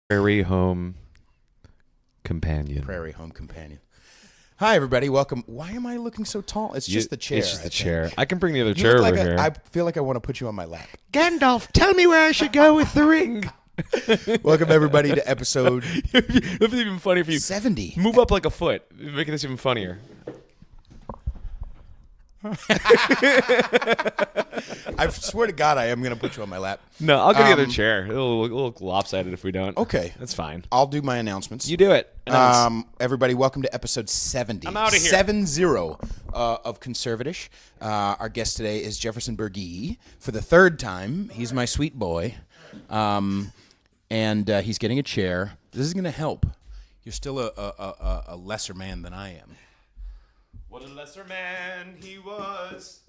Prairie Home Companion. Prairie Home Companion. Hi, everybody. Welcome. Why am I looking so tall? It's just the chair. It's just I the think. chair. I can bring the other You chair look over like here. I feel like I want to put you on my lap. Gandalf, tell me where I should go with the ring. Welcome, everybody, to episode It'd be even funny if you 70. move up like a foot, making this even funnier. I swear to God, I am going to put you on my lap. No, I'll get the other chair. It'll look lopsided if we don't. Okay. That's fine. I'll do my announcements. You do it. Everybody, welcome to episode 70. I'm outta here. 70 of CONSERVATISH. Our guest today is Jefferson Bergey for the third time. He's my sweet boy. And he's getting a chair. This is going to help. You're still a lesser man than I am. What a lesser man he was.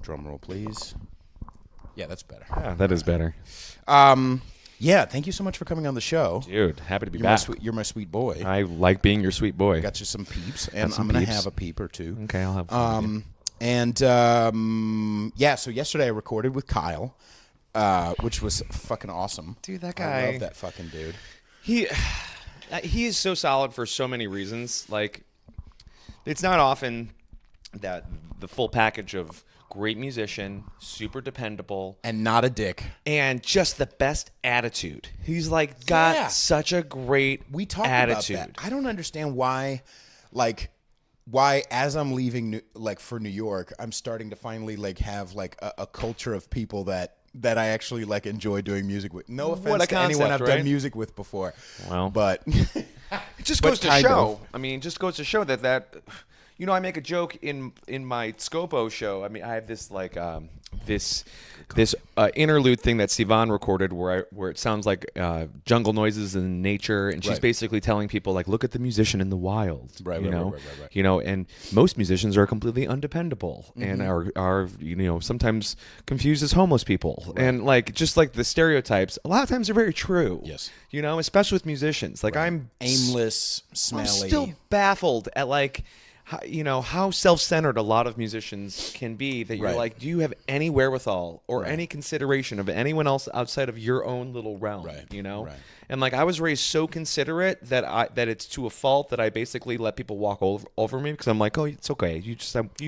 Drum roll, please. Yeah, that's better. Yeah, that is better. Yeah, thank you so much for coming on the show. Dude, happy to be You're back. you're my sweet boy. I like being your sweet boy. Got you some peeps, and some I'm going to peeps. have a peep or two. Okay, I'll have fun. Yeah, so yesterday I recorded with Kyle, which was fucking awesome. Dude, that I guy. love that fucking dude. He is so solid for so many reasons. Like, it's not often that the full package of great musician, super dependable, And not a dick. and just the best attitude. He's like got Yeah. such a great We talked attitude. about that. I don't understand why as I'm leaving for New York, I'm starting to finally have a culture of people that I actually enjoy doing music with. No offense to anyone concept, I've right? done music with before. Well. But It just But goes to kind show. of. I mean, just goes to show that I make a joke in my Scopo show. I mean, I have this this interlude thing that Sivan recorded where it sounds like jungle noises in nature, and she's Right. basically telling people look at the musician in the wild. Right. And most musicians are completely undependable Mm-hmm. and are sometimes confused as homeless people, and just the stereotypes. A lot of times they're very true. Yes. Especially with musicians. I'm aimless, smelly. I'm still baffled at how self-centered a lot of musicians can be, that you're Right. do you have any wherewithal or any consideration of anyone else outside of your own little realm? Right. Right. And I was raised so considerate that it's to a fault that I basically let people walk over me, because I'm like, oh, it's okay, you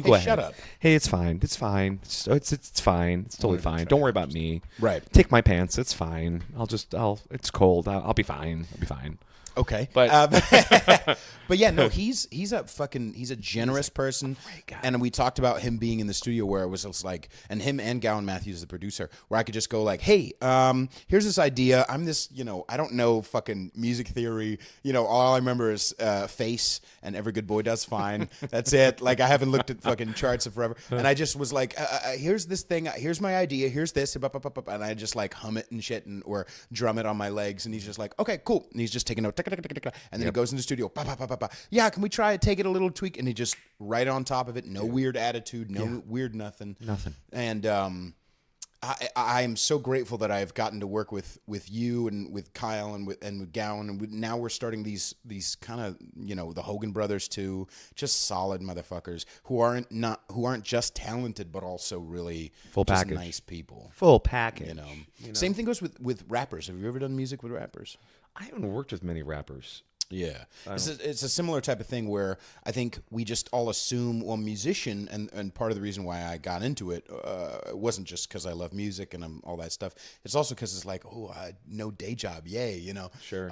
go ahead. Shut up. Hey, it's fine. It's fine. It's fine. It's totally fine. Don't worry about me. Right. Take my pants. It's fine. It's cold. I'll be fine. I'll be fine. Okay, But- but yeah, no, he's a generous person, great guy. and we talked about him being in the studio where it was just and him and Gowan Matthews, the producer, where I could just go hey, here's this idea. I'm this, I don't know fucking music theory. All I remember is Face and Every Good Boy Does Fine. That's it. I haven't looked at fucking charts in forever, and I just was here's this thing. Here's my idea. Here's this, and I just hum it and shit, or drum it on my legs, and he's just okay, cool, and he's just taking note. And then he goes in the studio. Yeah, can we try it? Take it a little tweak, and he just right on top of it. No weird attitude. No weird nothing. Nothing. And I am so grateful that I've gotten to work with you and with Kyle and with Gowan, and now we're starting these kind of the Hogan brothers too. Just solid motherfuckers who aren't just talented but also really Full just package. nice people. Full package. Same thing goes with rappers. Have you ever done music with rappers? I haven't worked with many rappers. Yeah. It's a similar type of thing where I think we just all assume, musician, and part of the reason why I got into it wasn't just because I love music and all that stuff. It's also because it's no day job, yay, Sure.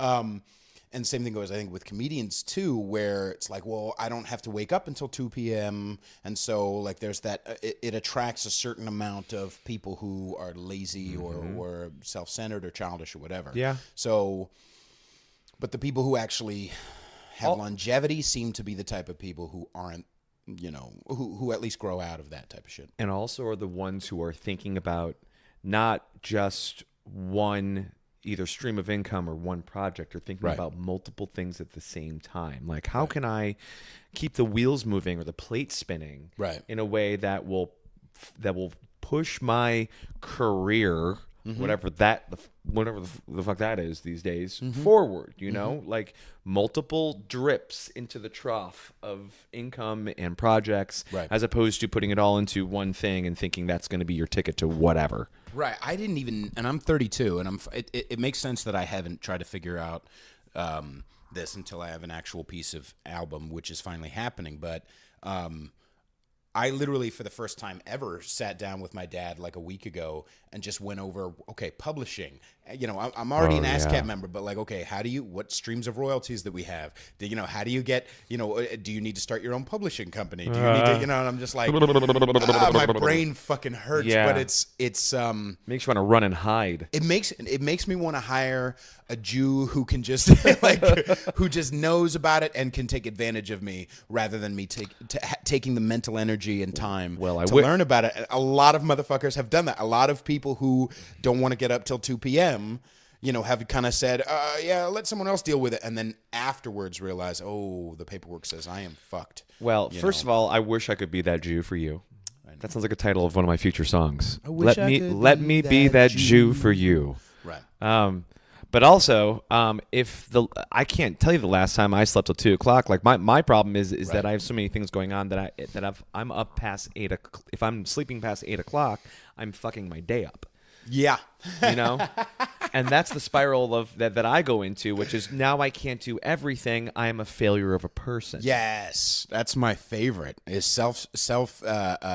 And same thing goes, I think, with comedians too, where it's I don't have to wake up until 2 p.m. And so there's that, it attracts a certain amount of people who are lazy or self-centered or childish or whatever. Yeah. So... But the people who actually have longevity seem to be the type of people who aren't, who at least grow out of that type of shit. And also are the ones who are thinking about not just one either stream of income or one project, or thinking Right. about multiple things at the same time. How can I keep the wheels moving or the plate spinning Right. in a way that will push my career whatever the fuck that is these days, forward, you know, like multiple drips into the trough of income and projects, as opposed to putting it all into one thing and thinking that's going to be your ticket to whatever. Right. I didn't even, and I'm 32, and it makes sense that I haven't tried to figure out this until I have an actual piece of album, which is finally happening. But I literally, for the first time ever, sat down with my dad like a week ago and just went over, okay, publishing. You know, I'm already an ASCAP member, but like, okay, what streams of royalties that we have? How do you get, do you need to start your own publishing company? Do you need to, and I'm just like, my brain fucking hurts, but it's makes you want to run and hide. It makes me want to hire a Jew who can just who just knows about it and can take advantage of me rather than me taking the mental energy and time to learn about it. A lot of motherfuckers have done that. A lot of people who don't want to get up till 2 p.m., have kind of said, let someone else deal with it. And then afterwards realize, the paperwork says I am fucked. Well, first of all, I wish I could be that Jew for you. That sounds like a title of one of my future songs. Let me be that Jew for you. Right. But also, I can't tell you the last time I slept till 2 o'clock. Like my problem is that I have so many things going on that I'm up past 8 o'clock. If I'm sleeping past 8 o'clock, I'm fucking my day up. Yeah. And that's the spiral of that I go into, which is now I can't do everything. I am a failure of a person. Yes, that's my favorite. Is self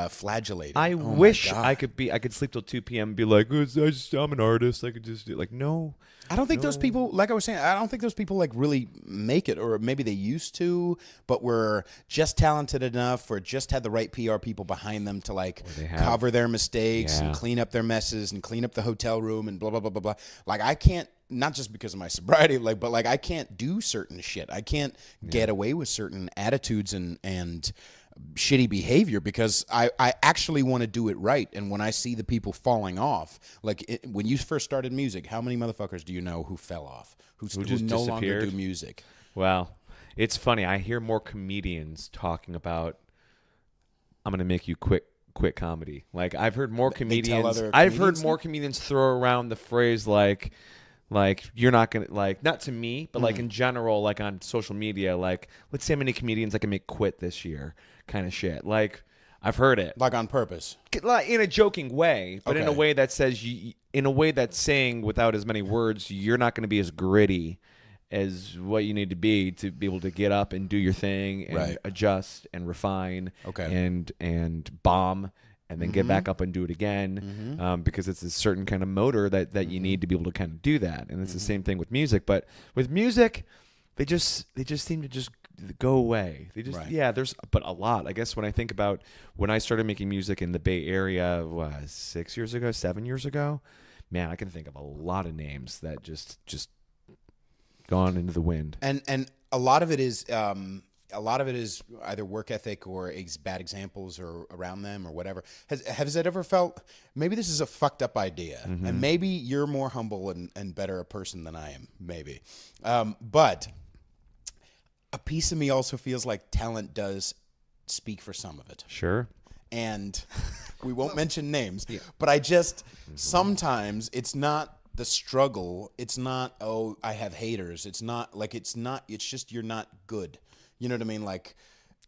flagellating. I wish I could sleep till 2 p.m. and be like, I'm an artist. I could just do it. Like, no. I don't think those people, like I was saying, I don't think those people like really make it, or maybe they used to, but were just talented enough or just had the right PR people behind them to like cover their mistakes and clean up their messes and clean up the hotel room and blah, blah, blah, blah, blah. Like I can't, not just because of my sobriety, but I can't do certain shit. I can't get away with certain attitudes and shitty behavior because I actually want to do it right. And when I see the people falling off, when you first started music, how many motherfuckers do you know who fell off, who just no longer do music? Well, it's funny. I hear more comedians talking about, I'm going to make you quit comedy. Like I've heard more comedians throw around the phrase like you're not gonna, like, not to me, but like in general, like on social media, like let's see how many comedians I can make quit this year, kind of shit. Like I've heard it, like on purpose, in a joking way, but in a way that says in a way that's saying without as many words, you're not going to be as gritty as what you need to be able to get up and do your thing and adjust and refine and bomb. And then get back up and do it again, because it's a certain kind of motor that you need to be able to kind of do that. And it's the same thing with music. But with music, they just seem to just go away. They just there's but a lot. I guess when I think about when I started making music in the Bay Area, 7 years ago, man, I can think of a lot of names that just gone into the wind. And a lot of it is. A lot of it is either work ethic or bad examples or around them or whatever. Has it ever felt, maybe this is a fucked up idea, and maybe you're more humble and better a person than I am, maybe. But a piece of me also feels like talent does speak for some of it. Sure. And we won't mention names, but I just, sometimes it's not the struggle. It's not, I have haters. It's just you're not good. You know what I mean? Like,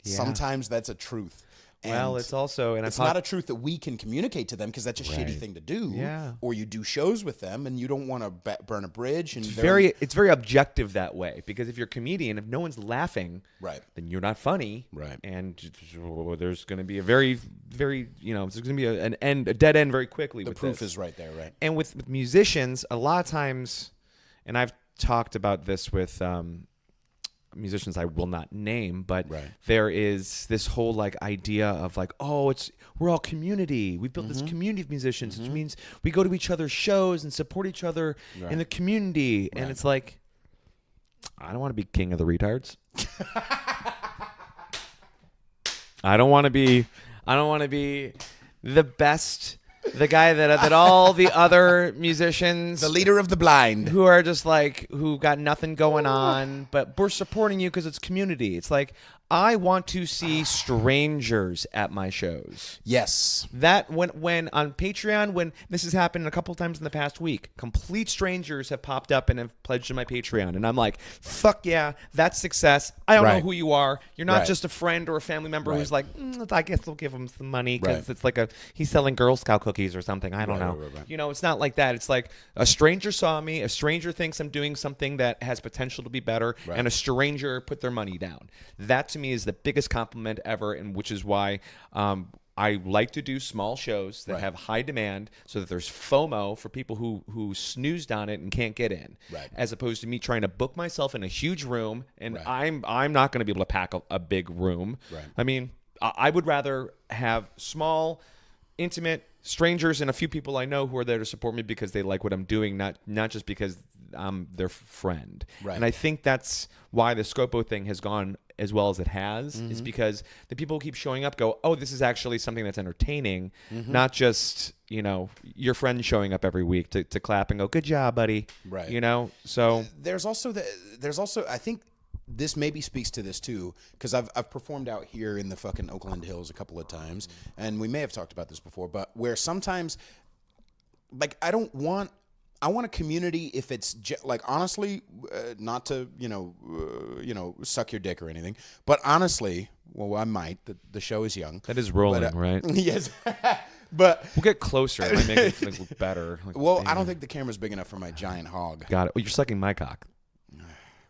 sometimes that's a truth. And it's also, and it's not a truth that we can communicate to them because that's a shitty thing to do. Yeah. Or you do shows with them and you don't want to burn a bridge. And it's very objective that way, because if you're a comedian, if no one's laughing, then you're not funny. Right. And there's going to be a very, very, there's going to be a dead end very quickly. The proof is right there, right? And with musicians, a lot of times, and I've talked about this with musicians I will not name, but there is this whole like idea of like, we're all community. We built this community of musicians, which means we go to each other's shows and support each other in the community. And it's like, I don't want to be king of the retards. I don't want to be the best, the guy that all the other musicians, the leader of the blind, who are just like, who got nothing going on, but we're supporting you because it's community. It's like, I want to see strangers at my shows. Yes. That when on Patreon, when this has happened a couple times in the past week, complete strangers have popped up and have pledged to my Patreon. And I'm like, fuck yeah, that's success. I don't know who you are. You're not just a friend or a family member who's like, I guess we'll give him some money because it's like he's selling Girl Scout cookies or something. I don't know. You know, it's not like that. It's like a stranger saw me. A stranger thinks I'm doing something that has potential to be better. And a stranger put their money down. That to me is the biggest compliment ever, and which is why I like to do small shows that have high demand, so that there's FOMO for people who snoozed on it and can't get in, as opposed to me trying to book myself in a huge room, and I'm not going to be able to pack a big room. I mean, I would rather have small, intimate strangers and a few people I know who are there to support me because they like what I'm doing, not just because I'm their friend. And I think that's why the Scopo thing has gone as well as it has, is because the people who keep showing up go, oh, this is actually something that's entertaining, not just, you know, your friend showing up every week to clap and go, good job, buddy. You know, so there's also I think this maybe speaks to this too, because I've performed out here in the fucking Oakland Hills a couple of times, and we may have talked about this before, but where sometimes, like, I want a community if it's like, honestly, not to suck your dick or anything, but honestly, well, I might. The show is young. That is rolling, right? Yes. But we'll get closer. It might make it look better. Like, well, I don't think the camera's big enough for my giant hog. Got it. Well, you're sucking my cock.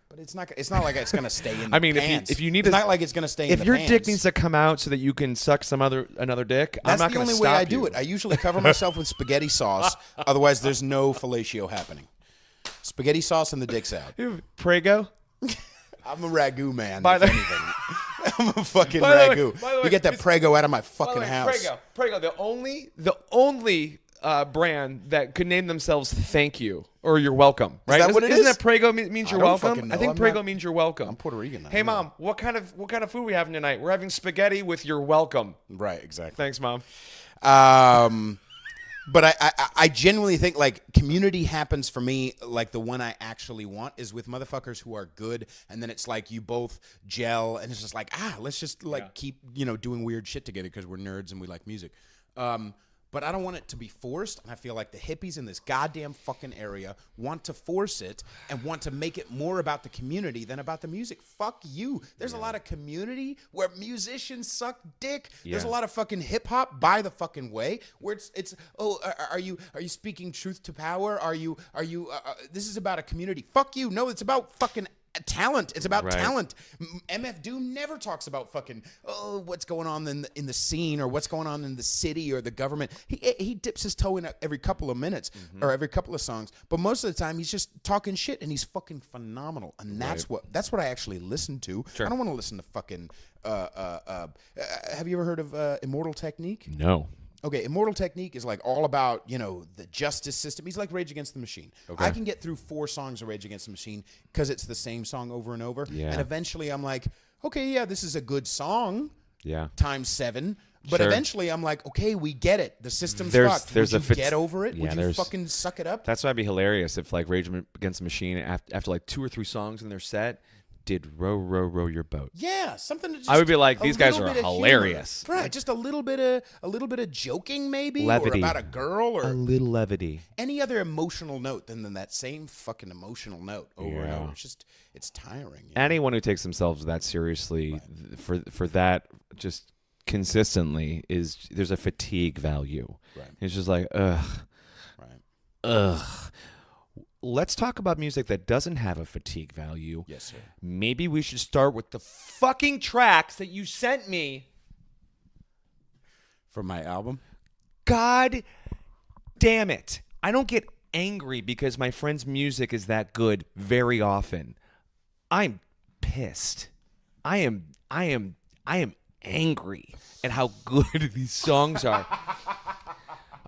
But it's not like it's gonna stay in the I mean, pants. if you need it's not like it's gonna stay in the pants. If your dick pants. needs to come out so that you can suck another dick, I'm not going to stop you. That's the only way I do it. I usually cover myself with spaghetti sauce. Otherwise, there's no fellatio happening. Spaghetti sauce and the dick's out. Prego? I'm a ragu man. By the anything. I'm a fucking ragu. By the way, you get that Prego out of my fucking house. Prego, the only brand that could name themselves "Thank you" or "You're welcome," right? Is that what it is? Isn't that Prego means you're welcome? I think Prego means you're welcome. I'm Puerto Rican. Hey, Mom, what kind of food are we having tonight? We're having spaghetti with "You're welcome." Right, exactly. Thanks, Mom. But I genuinely think, like, community happens for me, like, the one I actually want is with motherfuckers who are good, and then it's like you both gel, and it's just like, let's just, like, keep, doing weird shit together because we're nerds and we like music. But I don't want it to be forced, and I feel like the hippies in this goddamn fucking area want to force it and want to make it more about the community than about the music. Fuck you. There's a lot of community where musicians suck dick. There's a lot of fucking hip hop by the fucking way where it's are you speaking truth to power? Are you this is about a community. Fuck you. No, it's about fucking talent. It's about talent. MF Doom never talks about fucking what's going on in the scene or what's going on in the city or the government. He dips his toe in every couple of minutes or every couple of songs, but most of the time he's just talking shit, and he's fucking phenomenal. And that's what I actually listen to. Sure. I don't want to listen to fucking have you ever heard of Immortal Technique? No. Okay, Immortal Technique is like all about, the justice system. He's like Rage Against the Machine. Okay. I can get through 4 songs of Rage Against the Machine because it's the same song over and over. Yeah. And eventually I'm like, okay, yeah, this is a good song. Yeah. Times 7. But eventually I'm like, okay, we get it. The system's fucked. Would you get over it? Would you fucking suck it up? That's why it'd be hilarious if, like, Rage Against the Machine, after like 2 or 3 songs in their set, did row, row, row your boat. Yeah, something to just, I would be like, these guys are hilarious. Right, just a little bit of joking maybe, levity. Or about a girl, or a little levity. Any other emotional note than that same fucking emotional note over and over. It's tiring. Anyone who takes themselves that seriously for that just consistently there's a fatigue value. Right. It's just like ugh. Right. Ugh. Let's talk about music that doesn't have a fatigue value. Yes, sir. Maybe we should start with the fucking tracks that you sent me. For my album? God damn it. I don't get angry because my friend's music is that good very often. I'm pissed. I am angry at how good these songs are.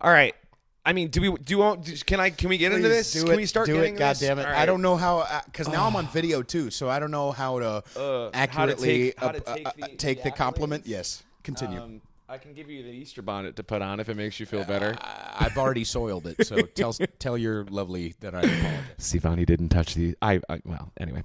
All right. I mean, can we get into this? Can we start getting into this? God damn it. Right. I don't know how, because now I'm on video too, so I don't know how to accurately take the compliment. Yes, continue. I can give you the Easter bonnet to put on if it makes you feel better. I've already soiled it, so tell your lovely that I apologize. Stevani didn't touch the, well, anyway.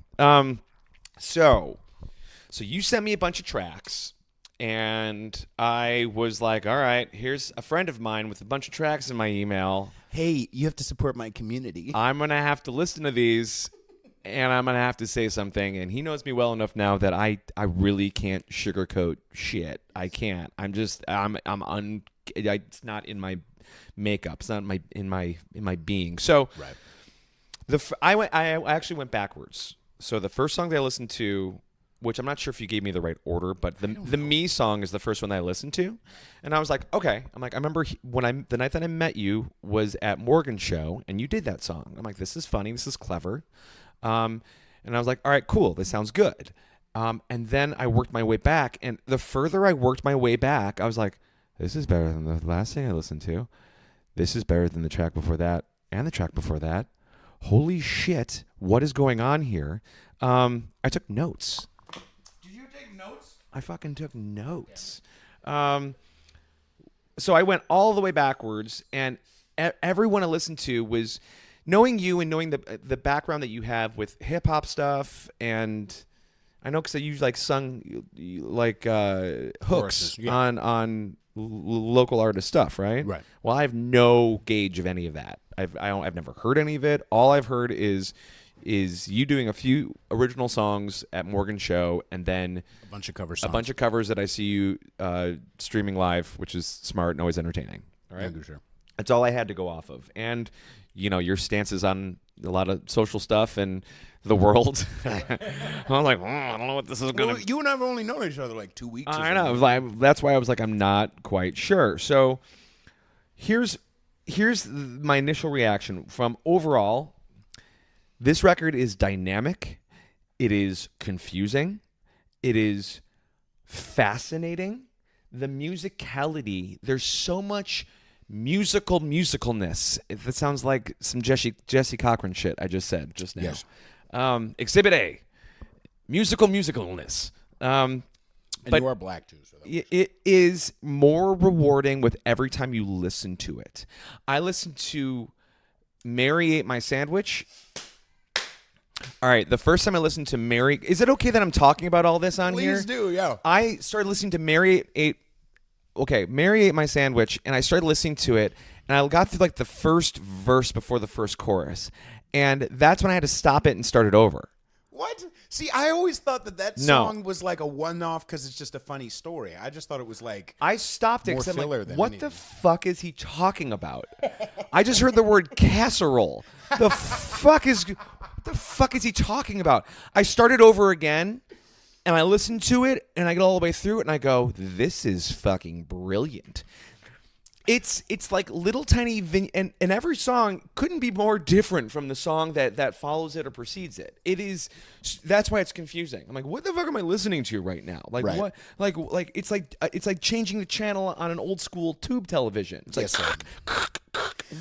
So you sent me a bunch of tracks, and I was like, all right, here's a friend of mine with a bunch of tracks in my email. Hey, you have to support my community. I'm going to have to listen to these, and I'm going to have to say something. And he knows me well enough now that I really can't sugarcoat shit. I can't. It's not in my makeup. It's not in my being. So I actually went backwards. So the first song that I listened to, which I'm not sure if you gave me the right order, but the Me song is the first one that I listened to. And I was like, okay. I'm like, I remember the night that I met you was at Morgan's show, and you did that song. I'm like, this is funny. This is clever. And I was like, all right, cool. This sounds good. And then I worked my way back. And the further I worked my way back, I was like, this is better than the last thing I listened to. This is better than the track before that and the track before that. Holy shit. What is going on here? I took notes. I fucking took notes. So I went all the way backwards, and everyone I listened to was knowing you and knowing the background that you have with hip hop stuff, and I know because you like sung like hooks on local artist stuff, right? Right. Well, I have no gauge of any of that. I've never heard any of it. All I've heard is you doing a few original songs at Morgan's show, and then A bunch of covers that I see you streaming live, which is smart and always entertaining. All right, yeah, sure. That's all I had to go off of, and your stances on a lot of social stuff and the world. I'm like, I don't know what this is gonna. Well, you and I have only known each other like 2 weeks. I know. That's why I was like, I'm not quite sure. So here's my initial reaction from overall. This record is dynamic. It is confusing. It is fascinating. The musicality, there's so much musicalness. That sounds like some Jesse Cochran shit I just said just now. Yes. Exhibit A, musicalness. And but you are black too. So it is more rewarding with every time you listen to it. I listened to Mary Ate My Sandwich. All right, the first time I listened to Mary... Is it okay that I'm talking about all this on here? Please do, yeah. I started listening to Mary Ate My Sandwich, and I started listening to it, and I got through like the first verse before the first chorus, and that's when I had to stop it and start it over. What? See, I always thought that song was like a one-off because it's just a funny story. I just thought it was like I stopped it more because I'm filler like, than what anything. the fuck is he talking about? I just heard the word casserole. What the fuck is he talking about? I started over again, and I listened to it, and I get all the way through it, and I go, this is fucking brilliant. It's like little tiny and every song couldn't be more different from the song that follows it or precedes it. That's why it's confusing. I'm like, what the fuck am I listening to right now? Like right. What? Like it's like changing the channel on an old school tube television. It's like,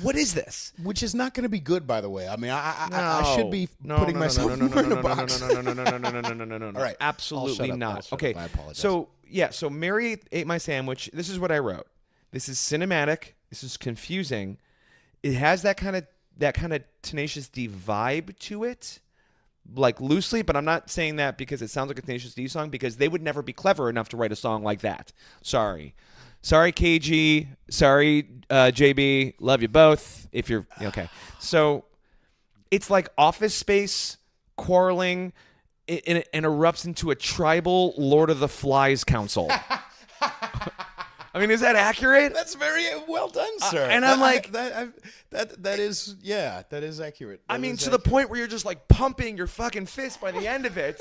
what is this? Which is not going to be good, by the way. I mean, I should be putting myself more in a box. No. All right, absolutely not. Okay, I apologize. So Mary Ate My Sandwich. This is what I wrote. This is cinematic. This is confusing. It has that kind of Tenacious D vibe to it, like loosely. But I'm not saying that because it sounds like a Tenacious D song, because they would never be clever enough to write a song like that. Sorry, KG. Sorry, JB. Love you both. If you're okay, so it's like Office Space quarreling. It erupts into a tribal Lord of the Flies council. I mean, is that accurate? That's very well done, sir. And I'm like, that is accurate. I mean, to the point where you're just like pumping your fucking fist by the end of it,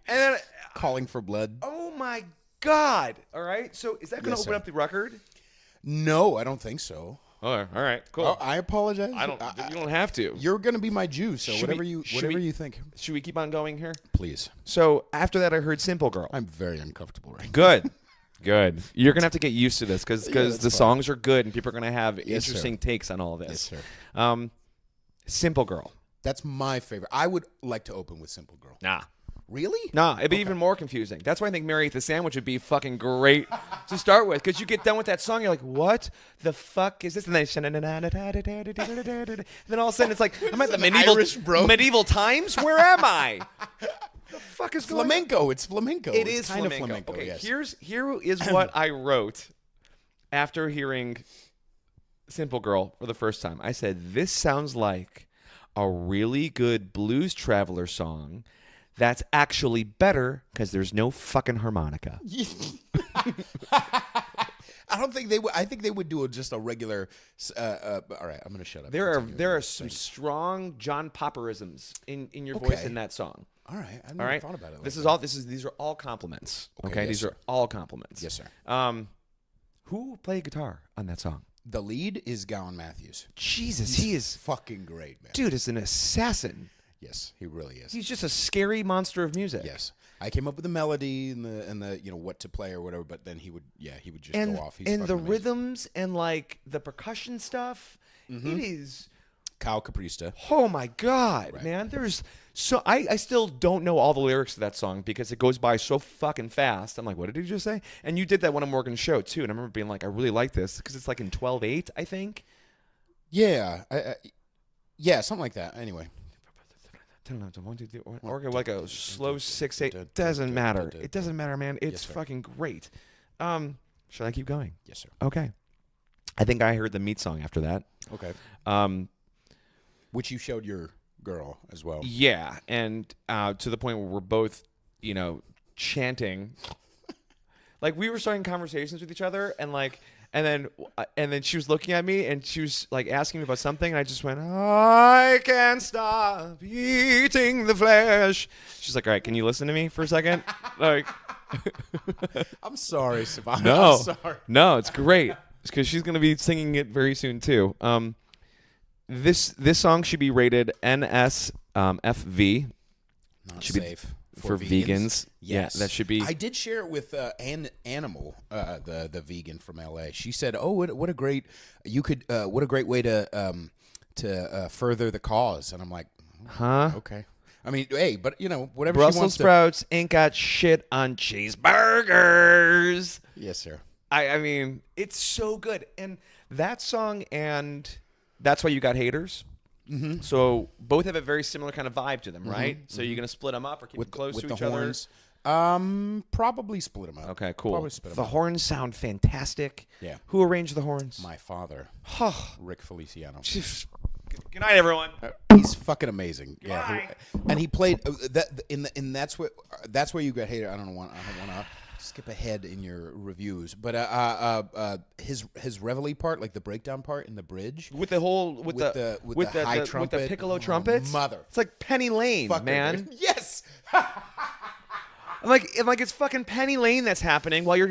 and then, calling for blood. Oh my God! All right, so is that going to open up the record? No, I don't think so. Oh, all right, cool. Oh, I apologize. You don't have to. You're going to be my Jew, so whatever you think. Should we keep on going here? Please. So after that, I heard "Simple Girl." I'm very uncomfortable right now. Good. You're going to have to get used to this because the fine. songs are good and people are going to have interesting takes on all of this. Yes, sir. Simple Girl. That's my favorite. I would like to open with Simple Girl. Nah. Really? Nah, it'd be even more confusing. That's why I think Mary Ate the Sandwich would be fucking great to start with, because you get done with that song, you're like, what the fuck is this? And then all of a sudden it's like, I'm at the medieval times? Where am I? The fuck is going flamenco? It's flamenco. It it's is kind flamenco. of flamenco. Okay, yes. here is what I wrote after hearing Simple Girl for the first time. I said, this sounds like a really good Blues Traveler song that's actually better because there's no fucking harmonica. I don't think they would. I think they would do just a regular. All right, I'm gonna shut up. There are some strong John Popperisms in your voice in that song. All right, I never thought about it. These are all compliments. Okay, yes, these sir. are all compliments. Yes, sir. Who played guitar on that song? The lead is Gowan Matthews. Jesus, he is fucking great, man. Dude is an assassin. Yes, he really is. He's just a scary monster of music. Yes, I came up with the melody and the what to play or whatever, but then he would just go off. He's and the amazing. rhythms and like the percussion stuff, it is. Kyle Caprista. Oh my God, man! I still don't know all the lyrics to that song because it goes by so fucking fast. I'm like, what did he just say? And you did that one on Morgan's show too, and I remember being like, I really like this because it's like in 12/8, I think. Yeah, yeah, something like that. Anyway. Or like a slow 6/8. Doesn't matter. It doesn't matter, man. It's fucking great. Should I keep going? Yes, sir. Okay. I think I heard the Meat song after that. Okay. Which you showed your girl as well. Yeah, and to the point where we're both, chanting. Like we were starting conversations with each other, and then she was looking at me, and she was like asking me about something, and I just went, I can't stop eating the flesh. She's like, all right, can you listen to me for a second? Like, I'm sorry, Savannah. No, I'm sorry. No, it's great. It's because she's gonna be singing it very soon too. This song should be rated NSFV. Not should safe. Be for vegans. Yes. Yeah, that should be. I did share it with Animal, the vegan from LA. She said, "Oh, what a great what a great way to further the cause." And I'm like, huh? Okay. I mean, hey, but whatever. Brussels she wants sprouts ain't got shit on cheeseburgers. Yes, sir. I mean, it's so good, and that song, and That's Why You Got Haters. Mm-hmm. So both have a very similar kind of vibe to them, right? So you're gonna split them up or keep them close to each horns? other? Probably split them up. Okay, cool. Probably split them the up. horns sound fantastic. Yeah. Who arranged the horns? My father, Rick Feliciano. Good night, everyone. He's fucking amazing. Yeah, and he played that in that's where you got hated. I don't want to skip ahead in your reviews, but his reveille part, like the breakdown part in the bridge, with the high trumpet, with the piccolo trumpets. Mother, it's like Penny Lane, man. Yes. I'm like it's fucking Penny Lane that's happening while you're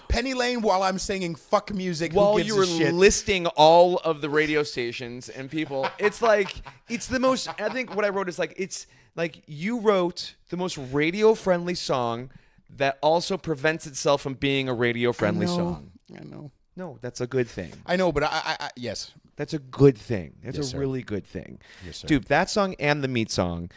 Penny Lane while I'm singing fuck music. While you were listing all of the radio stations and people. It's like it's the most. I think what I wrote is like it's like you wrote the most radio friendly song that also prevents itself from being a radio friendly song. I know. No, that's a good thing. I know, but I yes, that's a good thing. That's yes, a really good thing. Yes, sir. Dude, that song and the Meat song.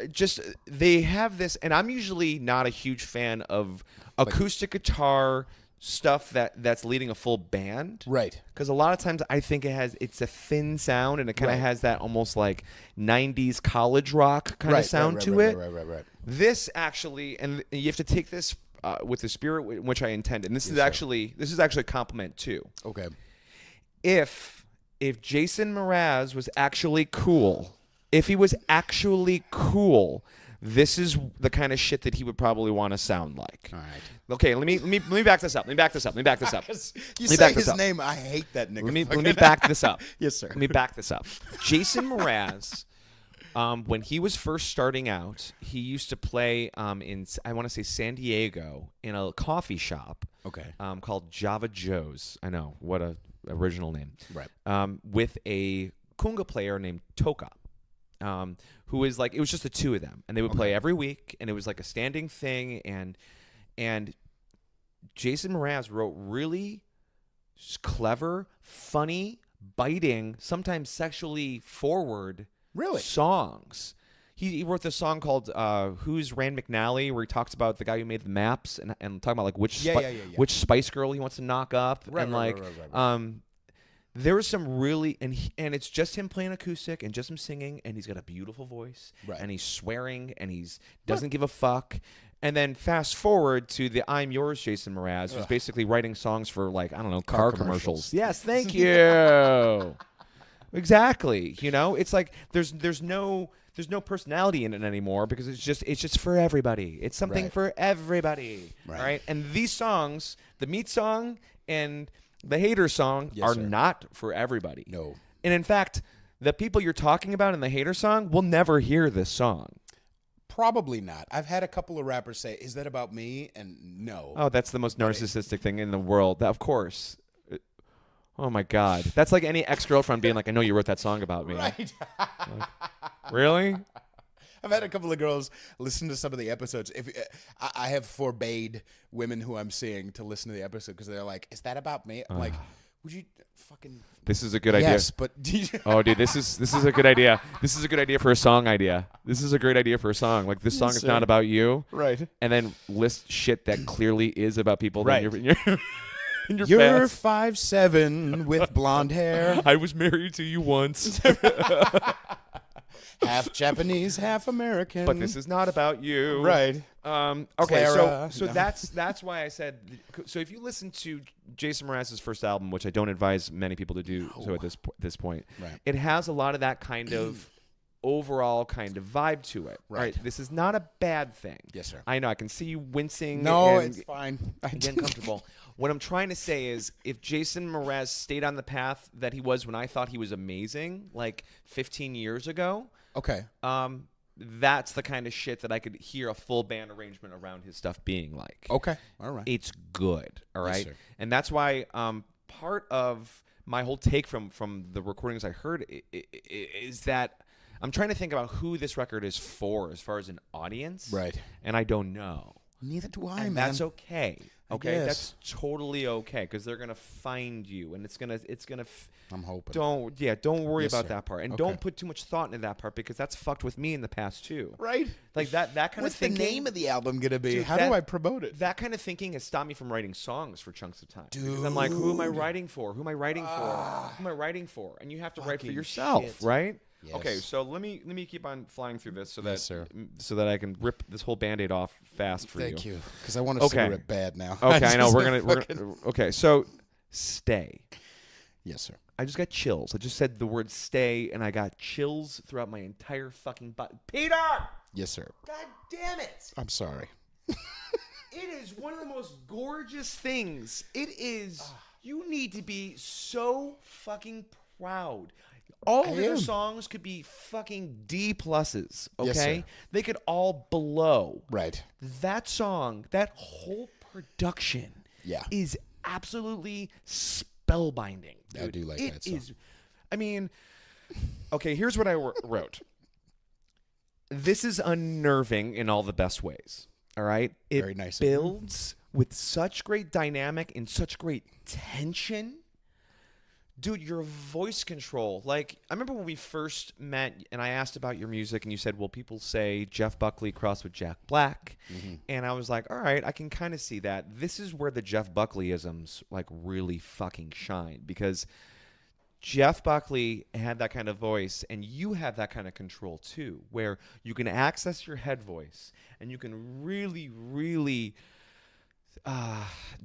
Just they have this, and I'm usually not a huge fan of acoustic guitar stuff that's leading a full band, right? Because a lot of times I think it's a thin sound, and it kind of has that almost like '90s college rock kind of sound to it. Right. This actually, and you have to take this with the spirit in which I intend, and this is actually a compliment too. Okay. If Jason Mraz was actually cool. If he was actually cool, this is the kind of shit that he would probably want to sound like. All right. Okay, let me back this up. You say his name, I hate that nigga. Let me back this up. Yes, sir. Let me back this up. Jason Mraz, when he was first starting out, he used to play in I want to say San Diego in a coffee shop. Okay. Called Java Joe's. I know, what a original name. Right. With a conga player named Toka. Who is like, it was just the two of them, and they would play every week, and it was like a standing thing, and Jason Mraz wrote really clever, funny, biting, sometimes sexually forward songs. He wrote this song called Who's Rand McNally, where he talks about the guy who made the maps and talking about like which Spice Girl he wants to knock up, right. There was some really, and it's just him playing acoustic and just him singing, and he's got a beautiful voice, and he's swearing, and doesn't give a fuck. And then fast forward to the I'm Yours Jason Mraz, who's basically writing songs for, like, I don't know, car commercials. Yes, thank you. Exactly. You know, it's like there's no personality in it anymore because it's just for everybody. It's something for everybody. Right. And these songs, the Meat song and the Hater song, are not for everybody. No. And in fact, the people you're talking about in the Hater song will never hear this song. Probably not. I've had a couple of rappers say, "Is that about me?" And no. Oh, that's the most narcissistic thing in the world. Of course. Oh my God. That's like any ex-girlfriend being like, "I know you wrote that song about me." Right. Like, really? I've had a couple of girls listen to some of the episodes. If I have forbade women who I'm seeing to listen to the episode because they're like, "Is that about me?" I'm like, "Would you fucking?" This is a good idea. Yes, but oh, dude, this is a good idea. This is a good idea for a song idea. This is a great idea for a song. Like, this song is not about you, right? And then list shit that clearly is about people. Right. You're past. 5'7" with blonde hair. I was married to you once. Half Japanese, half American. But this is not about you. Right. Okay, Clara. so that's why I said, so if you listen to Jason Mraz's first album, which I don't advise many people to do so at this point, it has a lot of that kind of overall kind of vibe to it. Right. This is not a bad thing. Yes, sir. I know. I can see you wincing. No, and it's fine. Getting comfortable. What I'm trying to say is, if Jason Mraz stayed on the path that he was when I thought he was amazing, like 15 years ago, okay, that's the kind of shit that I could hear a full band arrangement around his stuff being like. Okay, all right. It's good, all right? Yes, sir. And that's why part of my whole take from the recordings I heard is that I'm trying to think about who this record is for as far as an audience. Right. And I don't know. Neither do I, and man. that's okay. Okay, Yes. that's totally okay because they're gonna find you, and it's gonna. I'm hoping. Don't worry Yes, about sir. that part, and Okay. don't put too much thought into that part because that's fucked with me in the past too. Right. Like that kind What's of thinking. the name of the album gonna be? Dude, How do I promote it? That kind of thinking has stopped me from writing songs for chunks of time. Because I'm like, who am I writing for? Who am I writing for? Who am I writing for? And you have to write for yourself, shit. right? Yes. Okay, so let me keep on flying through this so that Yes, sir. so that I can rip this whole Band-Aid off fast for Thank you. you, because I want a cigarette bad now. Okay, I know we're gonna. Okay, so stay. Yes, sir. I just got chills. I just said the word stay, and I got chills throughout my entire fucking butt. Peter! Yes, sir. God damn it! I'm sorry. It is one of the most gorgeous things. It is. You need to be so fucking proud. All of their songs could be fucking D pluses, okay? Yes, sir. They could all blow. Right. That song, that whole production Yeah. is absolutely spellbinding. Dude. I do like that song. It is. I mean, okay, here's what I wrote. This is unnerving in all the best ways, all right? It Very nice. builds with such great dynamic and such great tension. Dude, your voice control. Like, I remember when we first met and I asked about your music and you said, well, people say Jeff Buckley crossed with Jack Black. Mm-hmm. And I was like, all right, I can kind of see that. This is where the Jeff Buckley-isms like really fucking shine because Jeff Buckley had that kind of voice and you have that kind of control too, where you can access your head voice and you can really, really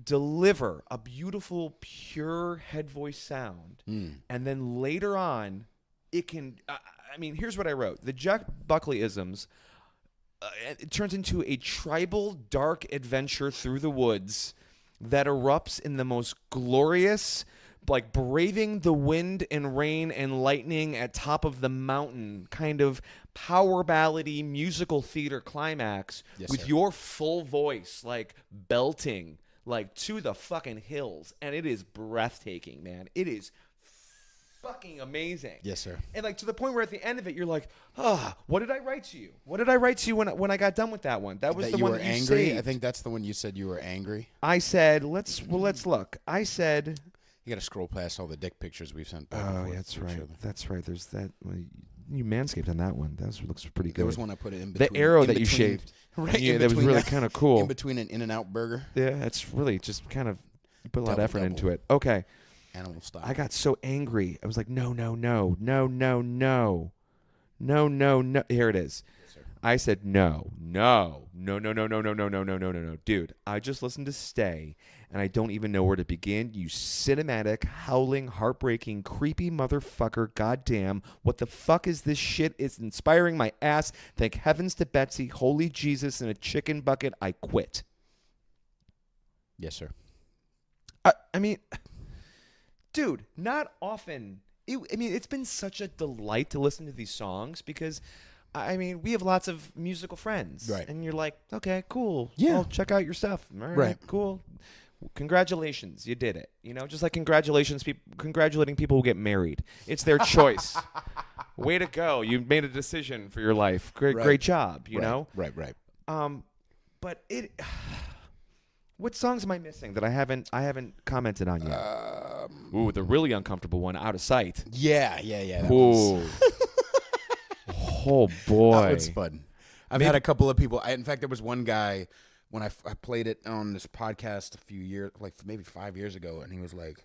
deliver a beautiful, pure head voice sound. And then later on, it can, I mean, here's what I wrote. The Jeff Buckley-isms, it turns into a tribal, dark adventure through the woods that erupts in the most glorious, like braving the wind and rain and lightning at top of the mountain kind of power ballady musical theater climax with your full voice like belting like to the fucking hills, and it is breathtaking, man. It is fucking amazing. Yes, sir. And like to the point where at the end of it you're like, what did I write to you? What did I write to you when I got done with that one? That was the one that you angry. saved. I think that's the one you said you were angry. I said, let's look. I said, you got to scroll past all the dick pictures we've sent back. Oh, yeah, that's right. That's right. There's that. Well, you manscaped on that one. That looks pretty good. There was one I put in between. The arrow that you shaved. Right. Yeah, that was really kind of cool. In between an In-N-Out burger. Yeah, it's really just kind of, you put a lot of effort into it. Okay. Animal style. I got so angry. I was like, no, no, no, no, no, no, no, no, no. Here it is. Yes, sir. I said, no, no, no, no, no, no, no, no, no, no, no, no, no. Dude, I just listened to Stay, and I don't even know where to begin. You cinematic, howling, heartbreaking, creepy motherfucker. Goddamn. What the fuck is this shit? It's inspiring my ass. Thank heavens to Betsy. Holy Jesus in a chicken bucket. I quit. Yes, sir. I mean, dude, not often. It's been such a delight to listen to these songs because, I mean, we have lots of musical friends. Right. And you're like, okay, cool. Yeah. Well, check out your stuff. All Right. Cool. Congratulations. You did it. You know, just like congratulating people who get married. It's their choice. Way to go. You made a decision for your life. Great job, you know? Right. But what songs am I missing that I haven't commented on yet? Ooh, the really uncomfortable one, Out of Sight. Yeah. That Ooh. Oh boy. That was fun. I've had a couple of people. In fact, there was one guy when I played it on this podcast a few years, like maybe 5 years ago, and he was like,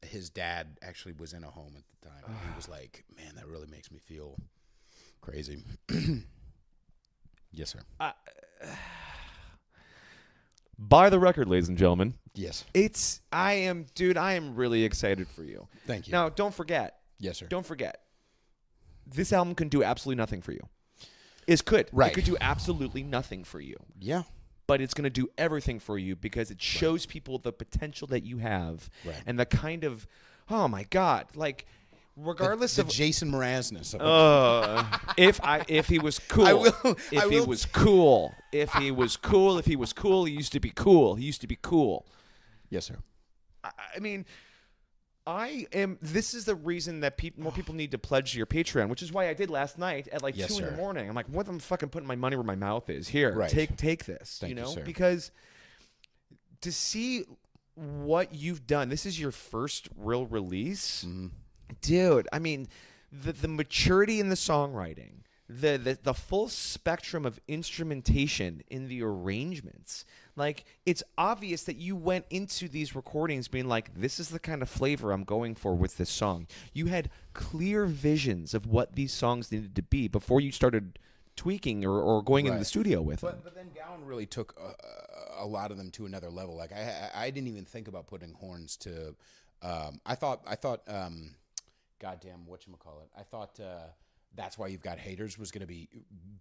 his dad actually was in a home at the time. And he was like, man, that really makes me feel crazy. Yes, sir. Buy the record, ladies and gentlemen. Yes. I am really excited for you. Thank you. Now, don't forget. Yes, sir. Don't forget. This album can do absolutely nothing for you. It could. Right. It could do absolutely nothing for you. Yeah. But it's going to do everything for you because it shows people the potential that you have and the kind of, oh my God, like regardless the of Jason Mrazzness of it. if he was cool, if he was cool, he used to be cool. Yes, sir. I mean, this is the reason that more people need to pledge to your Patreon, which is why I did last night at like 2 in the morning. I'm like, what am I fucking putting my money where my mouth is? Here, take this, Thank you, sir. Because to see what you've done, this is your first real release. Mm-hmm. Dude, I mean, the maturity in the songwriting, the full spectrum of instrumentation in the arrangements. Like, it's obvious that you went into these recordings being like, this is the kind of flavor I'm going for with this song. You had clear visions of what these songs needed to be before you started tweaking or going into the studio with them. But then Gowan really took a lot of them to another level. Like, I didn't even think about putting horns to I thought goddamn, whatchamacallit. I thought That's Why You've Got Haters was going to be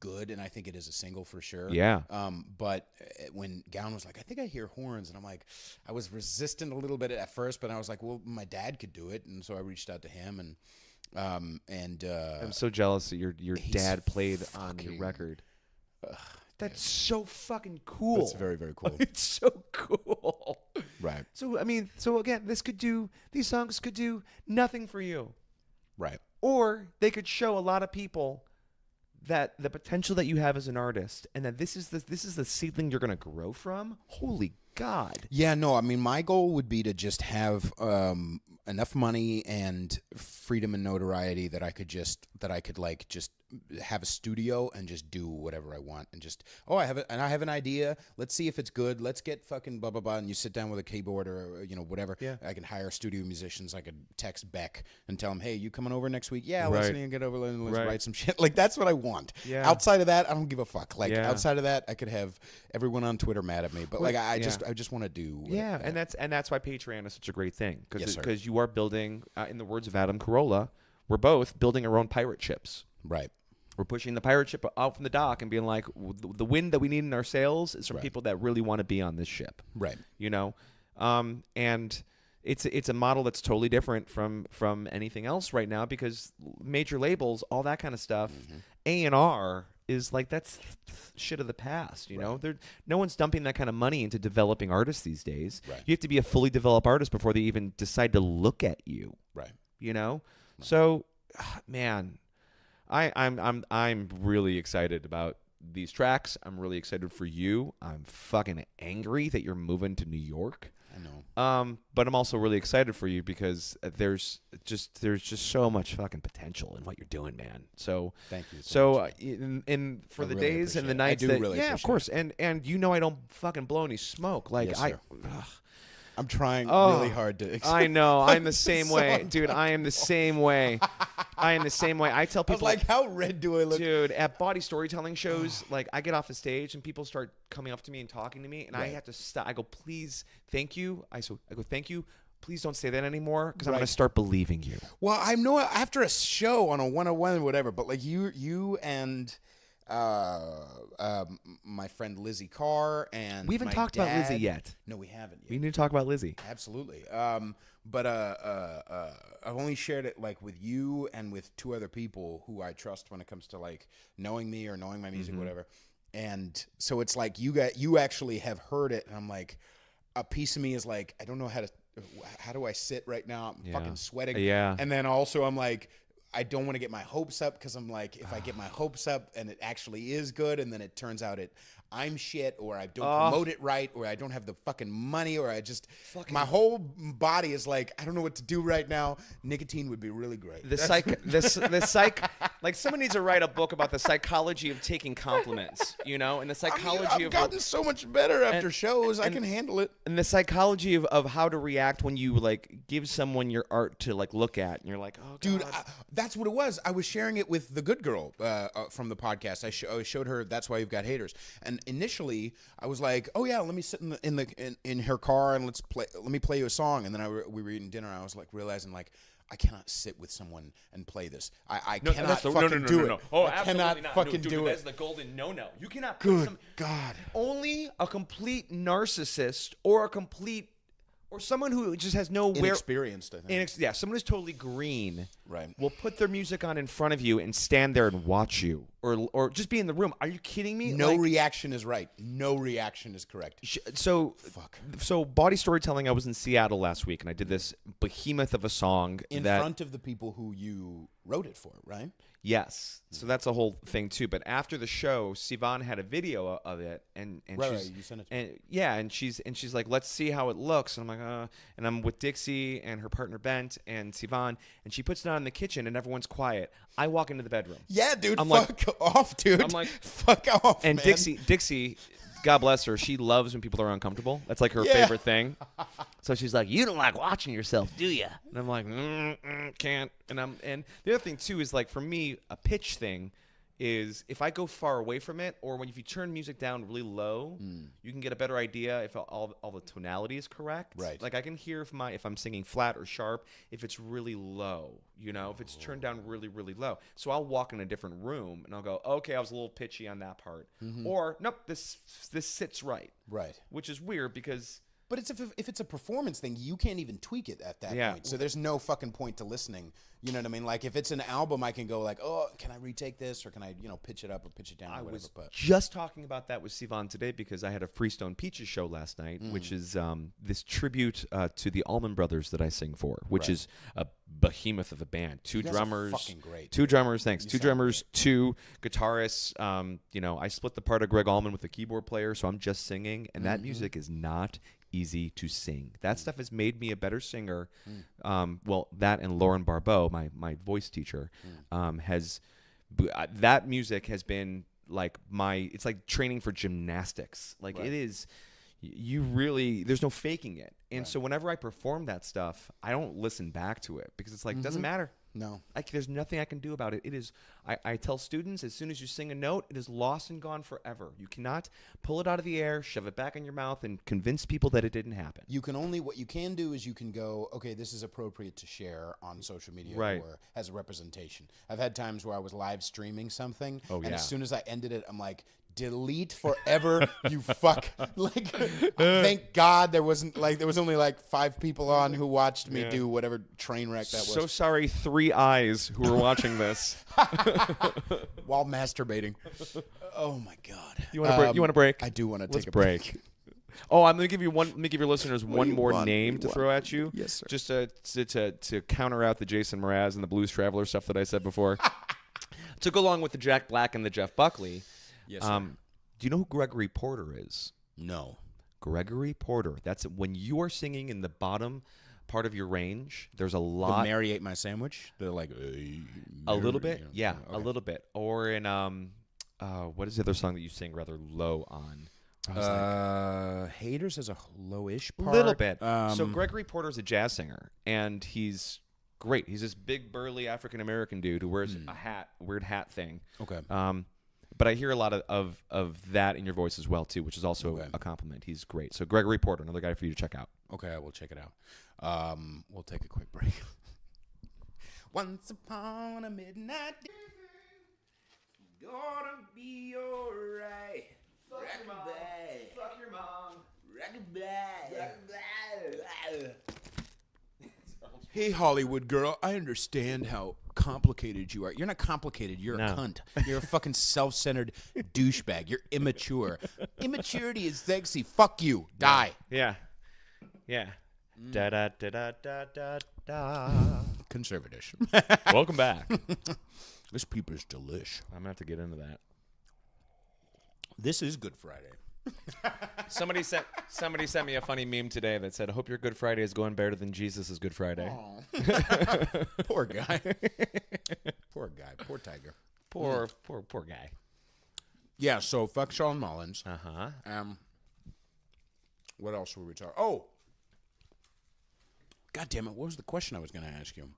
good, and I think it is a single for sure. Yeah. But when Gowan was like, I think I hear horns, and I'm like, I was resistant a little bit at first, but I was like, well, my dad could do it, and so I reached out to him, and I'm so jealous that your dad played on your record. That's so fucking cool. That's very, very cool. It's so cool. Right. So, I mean, again, these songs could do nothing for you. Right. Or they could show a lot of people that the potential that you have as an artist, and that this is the seedling you're going to grow from. Holy God. Yeah, no, I mean, my goal would be to just have enough money and freedom and notoriety that I could have a studio and just do whatever I want, and just I have an idea. Let's see if it's good. Let's get fucking blah blah blah. And you sit down with a keyboard or whatever. Yeah. I can hire studio musicians. I could text Beck and tell him, hey, you coming over next week? Yeah, let's get over and let's write some shit. Like, that's what I want. Yeah. Outside of that, I don't give a fuck. Like, outside of that, I could have everyone on Twitter mad at me. But like, I just want to do. And that's why Patreon is such a great thing, because you you are building, in the words of Adam Carolla, we're both building our own pirate ships. Right. We're pushing the pirate ship out from the dock and being like, the wind that we need in our sails is from people that really want to be on this ship. Right. And it's a model that's totally different from anything else right now, because major labels, all that kind of stuff, A&R is like, that's shit of the past. No one's dumping that kind of money into developing artists these days. Right. You have to be a fully developed artist before they even decide to look at you. Right. So, man, I'm really excited about these tracks. I'm really excited for you. I'm fucking angry that you're moving to New York. I know. But I'm also really excited for you because there's just so much fucking potential in what you're doing, man. So thank you. In for the days and the nights that, of course. And I don't fucking blow any smoke. Like, yes, I'm trying really hard to I know. I'm the same way. Dude, I am the same way. I am the same way. I tell people, like, how red do I look? Dude, at body storytelling shows, like, I get off the stage and people start coming up to me and talking to me, and I have to stop. I go, please, thank you. I go, thank you. Please don't say that anymore, because I'm going to start believing you. Well, I know after a show on a 101 or whatever, but like you and my friend Lizzie Karr and we haven't talked about Lizzie yet. No, we haven't yet. We need to talk about Lizzie. Absolutely. But I've only shared it like with you and with 2 other people who I trust when it comes to like knowing me or knowing my music, whatever. And so it's like you actually have heard it, and I'm like, a piece of me is like, I don't know how do I sit right now? I'm fucking sweating. Yeah. And then also I'm like, I don't want to get my hopes up, because I'm like, if I get my hopes up and it actually is good, and then it turns out I'm shit, or I don't promote it right, or I don't have the fucking money, or I just my whole body is like, I don't know what to do right now. Nicotine would be really great. The psych, like, someone needs to write a book about the psychology of taking compliments, you know, and the psychology I've gotten so much better after shows. I can handle it. And the psychology of how to react when you like give someone your art to like look at, and you're like, oh, God. Dude, that's what it was. I was sharing it with the good girl from the podcast. I showed her That's Why You've Got Haters, and initially I was like, oh yeah, let me sit in her car and let me play you a song. And then we were eating dinner, and I was like realizing like, I cannot sit with someone and play this. I cannot fucking do it. Oh, I cannot fucking do it. That's the golden no. You cannot. Good God. Only a complete narcissist or someone who just has no inexperienced, I think. Someone who's totally green, right, will put their music on in front of you and stand there and watch you, or just be in the room. Are you kidding me? No reaction is right. No reaction is correct. So body storytelling. I was in Seattle last week, and I did this behemoth of a song in front of the people who you wrote it for, right? Yes. So that's a whole thing too. But after the show, Sivan had a video of it, and you sent it to me. And she's like, let's see how it looks. And I'm like, and I'm with Dixie and her partner Bent and Sivan, and she puts it on in the kitchen, and everyone's quiet. I walk into the bedroom. Yeah, dude. Fuck off, dude. I'm like, fuck off. And man. Dixie, God bless her, she loves when people are uncomfortable. That's like her favorite thing. So she's like, you don't like watching yourself, do you? And I'm like, can't. And the other thing too is like, for me, a pitch thing is if I go far away from it, or if you turn music down really low, you can get a better idea if all the tonality is correct. Right. Like I can hear if I'm singing flat or sharp, if it's really low, you know, if it's turned down really, really low. So I'll walk in a different room and I'll go, okay, I was a little pitchy on that part. Or nope, this sits right. Right. Which is weird because... But if it's a performance thing, you can't even tweak it at that point. So there's no fucking point to listening. You know what I mean? Like if it's an album, I can go like, oh, can I retake this, or can I, pitch it up or pitch it down? I or whatever. was just talking about that with Sivan today because I had a Freestone Peaches show last night, which is this tribute to the Allman Brothers that I sing for, which is a behemoth of a band. Two drummers, fucking great. Two drummers, thanks. Two drummers, two guitarists. I split the part of Greg Allman with the keyboard player, so I'm just singing, and that music is not easy to sing. That stuff has made me a better singer. That and Lauren Barbeau, my voice teacher, that music has been like it's like training for gymnastics. Like it is, there's no faking it. And so whenever I perform that stuff, I don't listen back to it because it's like, doesn't matter. No. There's nothing I can do about it. It is. I tell students, as soon as you sing a note, it is lost and gone forever. You cannot pull it out of the air, shove it back in your mouth, and convince people that it didn't happen. What you can do is you can go, okay, this is appropriate to share on social media or as a representation. I've had times where I was live streaming something, and as soon as I ended it, I'm like, delete forever, you fuck. Like, thank God there was only like 5 people on who watched me do whatever train wreck that was. So sorry, 3 eyes who were watching this while masturbating. Oh my God. You want a break? I do want to take a break. Oh, I'm gonna give your listeners one more name to throw at you. Yes, sir. Just to counter out the Jason Mraz and the Blues Traveler stuff that I said before. To go along with the Jack Black and the Jeff Buckley. Yes, sir. Do you know who Gregory Porter is? No. Gregory Porter. That's when you are singing in the bottom part of your range. There's a lot. The Mary Ate My Sandwich. They're like a little bit. Yeah, okay. A little bit. Or in what is the other song that you sing rather low on? Haters is a low-ish part. A little bit. So Gregory Porter's a jazz singer, and he's great. He's this big, burly African-American dude who wears a hat, weird hat thing. Okay. But I hear a lot of that in your voice as well, too, which is also a compliment. He's great. So Gregory Porter, another guy for you to check out. Okay, I will check it out. We'll take a quick break. Once upon a midnight day, gonna be alright. Fuck your mom. Hey, Hollywood girl, I understand how complicated you are. You're not complicated. You're a cunt. You're a fucking self-centered douchebag. You're immature. Immaturity is sexy. Fuck you. Die. Yeah. Da da da da da da da. CONSERVATISH. Welcome back. This peep is delish. I'm gonna have to get into that. This is Good Friday. Somebody sent me a funny meme today that said, "I hope your Good Friday is going better than Jesus' Good Friday." Poor guy. Poor guy. Poor tiger. Poor guy. Yeah. So fuck Sean Mullins. What else were we talking? Oh. God damn it! What was the question I was going to ask you?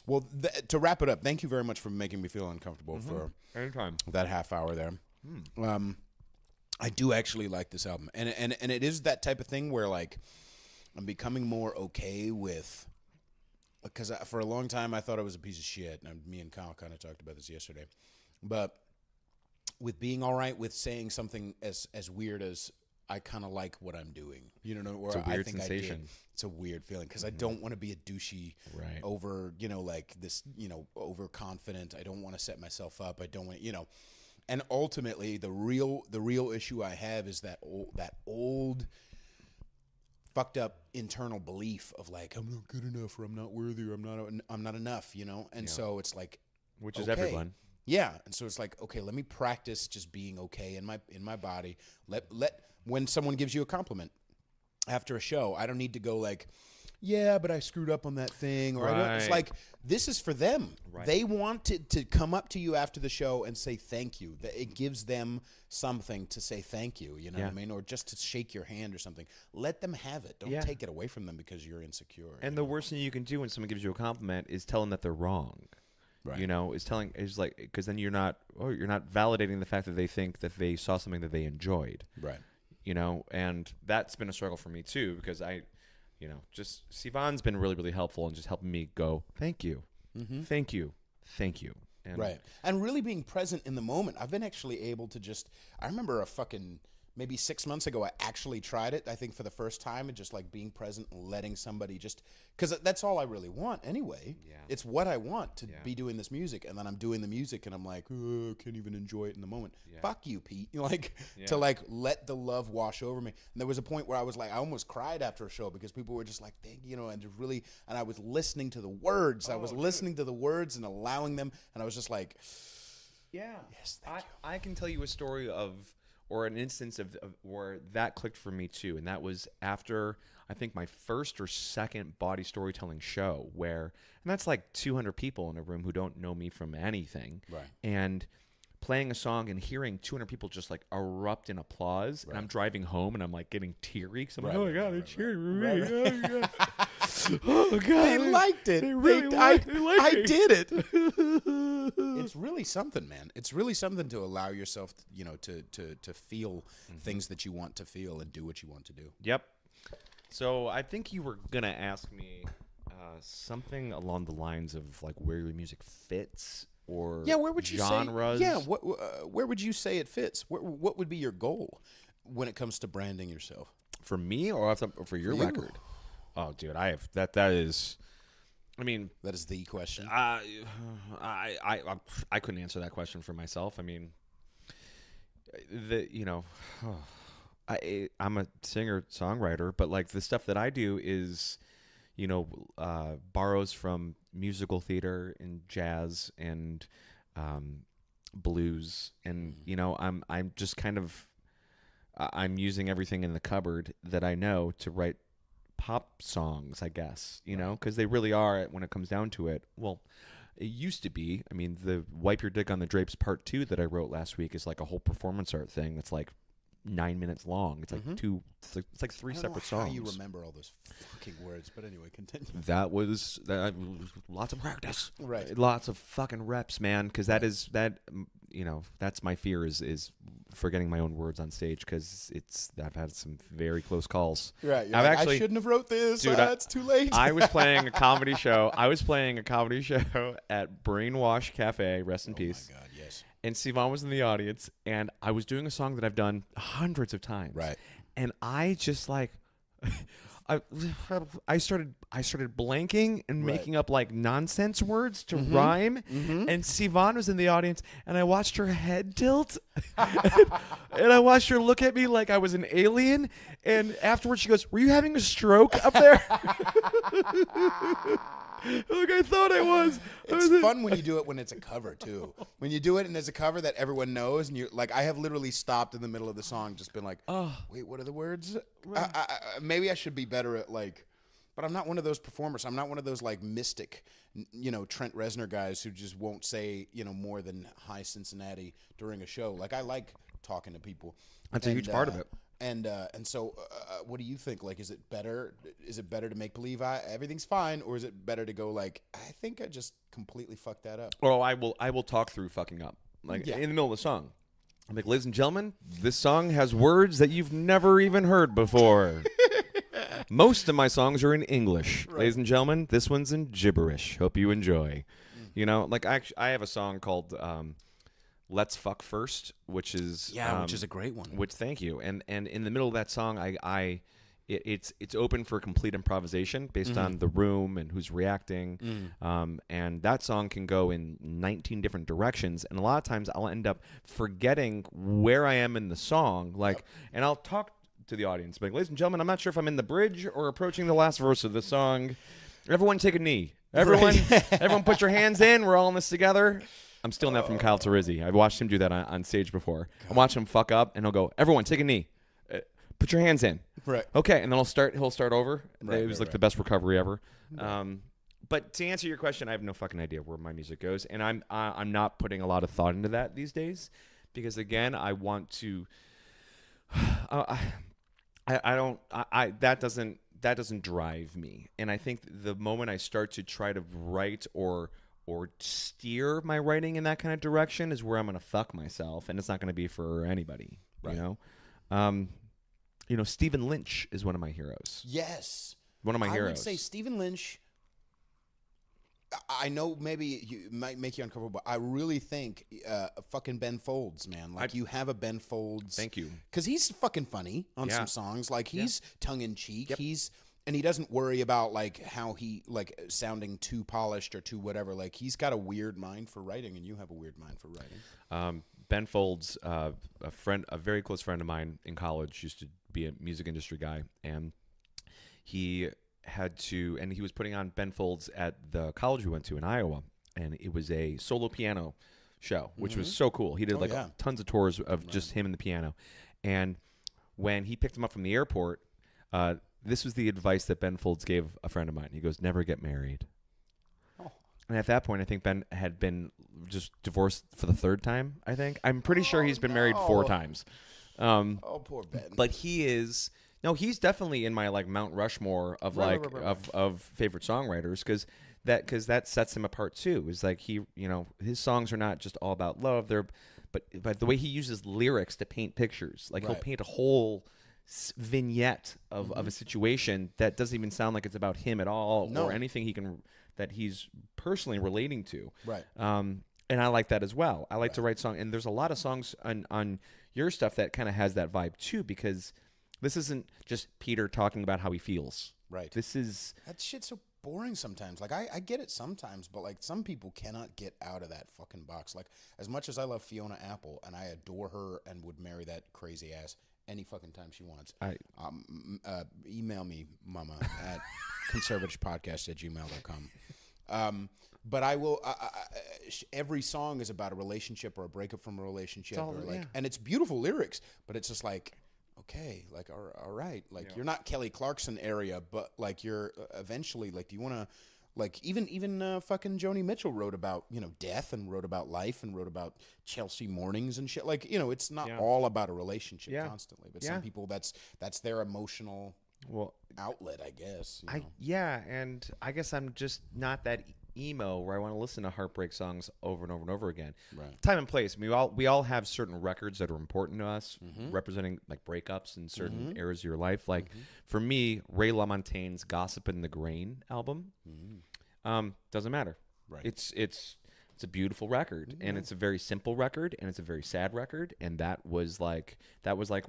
Well, to wrap it up, thank you very much for making me feel uncomfortable for anytime that half hour there. I do actually like this album, and it is that type of thing where like I'm becoming more okay with, because for a long time I thought it was a piece of shit, and me and Kyle kind of talked about this yesterday, but with being all right with saying something as weird as I kind of like what I'm doing, you know, where it's a weird I think sensation. It's a weird feeling because I don't want to be a douchey, over, like this, overconfident. I don't want to set myself up. I don't want, and ultimately the real issue I have is that old fucked up internal belief of like, I'm not good enough, or I'm not worthy, or I'm not enough, and so it's like, which is everyone. Yeah, and so it's like, okay, let me practice just being okay in my body. Let when someone gives you a compliment after a show, I don't need to go like, yeah, but I screwed up on that thing, or I don't. It's like, this is for them. Right. They want to come up to you after the show and say thank you. It gives them something to say thank you. You know what I mean, or just to shake your hand or something. Let them have it. Don't take it away from them because you're insecure. And the worst thing you can do when someone gives you a compliment is tell them that they're wrong. Right. Is like, because then you're not validating the fact that they think that they saw something that they enjoyed. Right. And that's been a struggle for me too, because just Sivan's been really, really helpful in just helping me go, thank you, thank you. And right. And really being present in the moment. I've been actually able to I remember maybe 6 months ago, I actually tried it, I think, for the first time, and just like being present and letting somebody because that's all I really want anyway. Yeah. It's what I want to be doing this music, and then I'm doing the music and I'm like, oh, I can't even enjoy it in the moment. Yeah. Fuck you, Pete. To like let the love wash over me. And there was a point where I was like, I almost cried after a show because people were just like, and I was listening to the words. I was listening to the words and allowing them, and I was just like, yeah. Yes, thank you. I can tell you a story or an instance of where that clicked for me too, and that was after I think my first or second body storytelling show, and that's like 200 people in a room who don't know me from anything, right? And playing a song and hearing 200 people just like erupt in applause, and I'm driving home and I'm like getting teary because I'm like, oh my god, they cheered for me, oh my god. Oh god, they liked it. They really liked it. I did it. It's really something, man. It's really something to allow yourself, to feel things that you want to feel and do what you want to do. Yep. So I think you were gonna ask me something along the lines of like where your music fits, or where would you genres. Where would you say it fits? What would be your goal when it comes to branding yourself? For me, or for your record? Oh, dude, I have that. That is, I mean, that is the question. I couldn't answer that question for myself. I mean, I'm a singer songwriter, but like the stuff that I do is, borrows from musical theater and jazz and blues, and I'm just kind of I'm using everything in the cupboard that I know to write pop songs, I guess, because they really are, when it comes down to it. Well, it used to be. I mean, the Wipe Your Dick on the Drapes Part 2 that I wrote last week is like a whole performance art thing that's like, 9 minutes long. It's like it's like three separate songs. How you remember all those fucking words? But anyway, continue. That was lots of practice, right? Lots of fucking reps, man. Because that's my fear is forgetting my own words on stage, because I've had some very close calls. Right. I shouldn't have wrote this. Dude, it's too late. I was playing a comedy show. At Brainwash Cafe. Rest in peace. Oh my God, yes. And Sivan was in the audience, and I was doing a song that I've done hundreds of times. Right. And I just like, I started blanking and making up like nonsense words to rhyme. And Sivan was in the audience, and I watched her head tilt, and I watched her look at me like I was an alien. And afterwards, she goes, "Were you having a stroke up there?" Like I thought I was. It's fun when you do it when it's a cover too. When you do it and there's a cover that everyone knows, and you're like, I have literally stopped in the middle of the song, just been like, "Oh, wait, what are the words?" Right. Maybe I should be better at like, but I'm not one of those performers. I'm not one of those like mystic, Trent Reznor guys who just won't say more than "Hi Cincinnati" during a show. Like I like talking to people. That's a huge part of it. And so, what do you think? Like, is it better? Is it better to make believe everything's fine, or is it better to go like, I think I just completely fucked that up? Well, I will talk through fucking up, like in the middle of the song. I'm like, ladies and gentlemen, this song has words that you've never even heard before. Most of my songs are in English, right. Ladies and gentlemen. This one's in gibberish. Hope you enjoy. Like I have a song called. Let's Fuck First, which is which is a great one. Which thank you. And in the middle of that song, it's open for complete improvisation based on the room and who's reacting. And that song can go in 19 different directions, and a lot of times I'll end up forgetting where I am in the song. And I'll talk to the audience, like, ladies and gentlemen, I'm not sure if I'm in the bridge or approaching the last verse of the song. Everyone take a knee. Everyone put your hands in. We're all in this together. I'm stealing that from Kyle Terizzi. I've watched him do that on stage before. I watch him fuck up, and he'll go, "Everyone, take a knee. Put your hands in." Right. Okay, and then he'll start over. Right, it was the best recovery ever. Right. But to answer your question, I have no fucking idea where my music goes, and I'm not putting a lot of thought into that these days, because again, I want to. That doesn't drive me, and I think the moment I start to try to write or steer my writing in that kind of direction is where I'm going to fuck myself, and it's not going to be for anybody. Right. Stephen Lynch is one of my heroes. Yes, one of my heroes. I would say Stephen Lynch. I know maybe it might make you uncomfortable, but I really think fucking Ben Folds, man. Like you have a Ben Folds. Thank you. Because he's fucking funny on some songs. Like he's tongue in cheek. Yep. And he doesn't worry about like how he like sounding too polished or too whatever. Like he's got a weird mind for writing, and you have a weird mind for writing. Ben Folds, a very close friend of mine in college, used to be a music industry guy, and he was putting on Ben Folds at the college we went to in Iowa, and it was a solo piano show, which was so cool. He did tons of tours of just him and the piano, and when he picked him up from the airport. This was the advice that Ben Folds gave a friend of mine. He goes, "Never get married." Oh. And at that point, I think Ben had been just divorced for the third time, I think. I'm pretty sure he's been married 4 times. Poor Ben. But he's definitely in my like Mount Rushmore of of favorite songwriters, because that sets him apart too. Is like his songs are not just all about love. But the way he uses lyrics to paint pictures. Like he'll paint a whole vignette of a situation that doesn't even sound like it's about him at all or anything that he's personally relating to. Right. And I like that as well. I like to write songs, and there's a lot of songs on your stuff that kind of has that vibe too, because this isn't just Peter talking about how he feels. Right. This is that shit's so boring sometimes. Like I get it sometimes, but like some people cannot get out of that fucking box. Like as much as I love Fiona Apple and I adore her and would marry that crazy ass any fucking time she wants. Email me, mama, at conservatishpodcast@gmail.com. But I will. Every song is about a relationship or a breakup from a relationship, and it's beautiful lyrics. But it's just like, okay, like all right, like you're not Kelly Clarkson area, but like you're eventually like, do you want to Like even fucking Joni Mitchell wrote about death and wrote about life and wrote about Chelsea mornings and shit. Like it's not all about a relationship constantly, but some people that's their emotional outlet, I guess. And I guess I'm just not that emo where I want to listen to heartbreak songs over and over and over again. Right. Time and place. I mean, we all have certain records that are important to us, representing like breakups in certain eras of your life. Like for me, Ray LaMontagne's "Gossip in the Grain" album doesn't matter. Right. It's a beautiful record, and it's a very simple record, and it's a very sad record, and that was like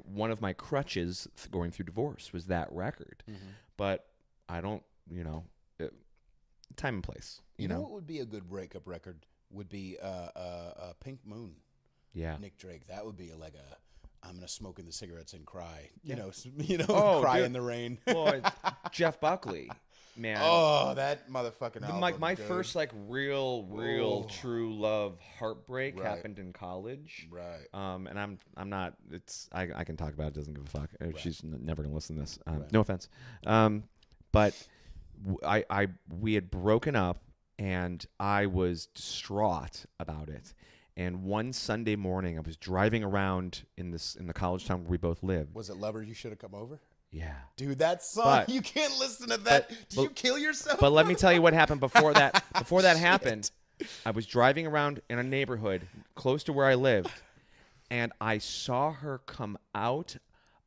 one of my crutches going through divorce was that record. But I don't, time and place. You know what would be a good breakup record would be Pink Moon. Yeah, Nick Drake. That would be like I'm gonna smoke in the cigarettes and cry. Cry in the rain. Well, Jeff Buckley, man. Oh, that motherfucking album. My first like real true love heartbreak happened in college. Right. And I'm not. I can talk about it. Doesn't give a fuck. She's never gonna listen to this. No offense. But we had broken up, and I was distraught about it. And one Sunday morning, I was driving around in the college town where we both lived. Was it "Lover, You Should Have Come Over"? Yeah, dude, that song, you can't listen to that. Did you kill yourself? But let me tell you what happened before that. Before that happened, I was driving around in a neighborhood close to where I lived, and I saw her come out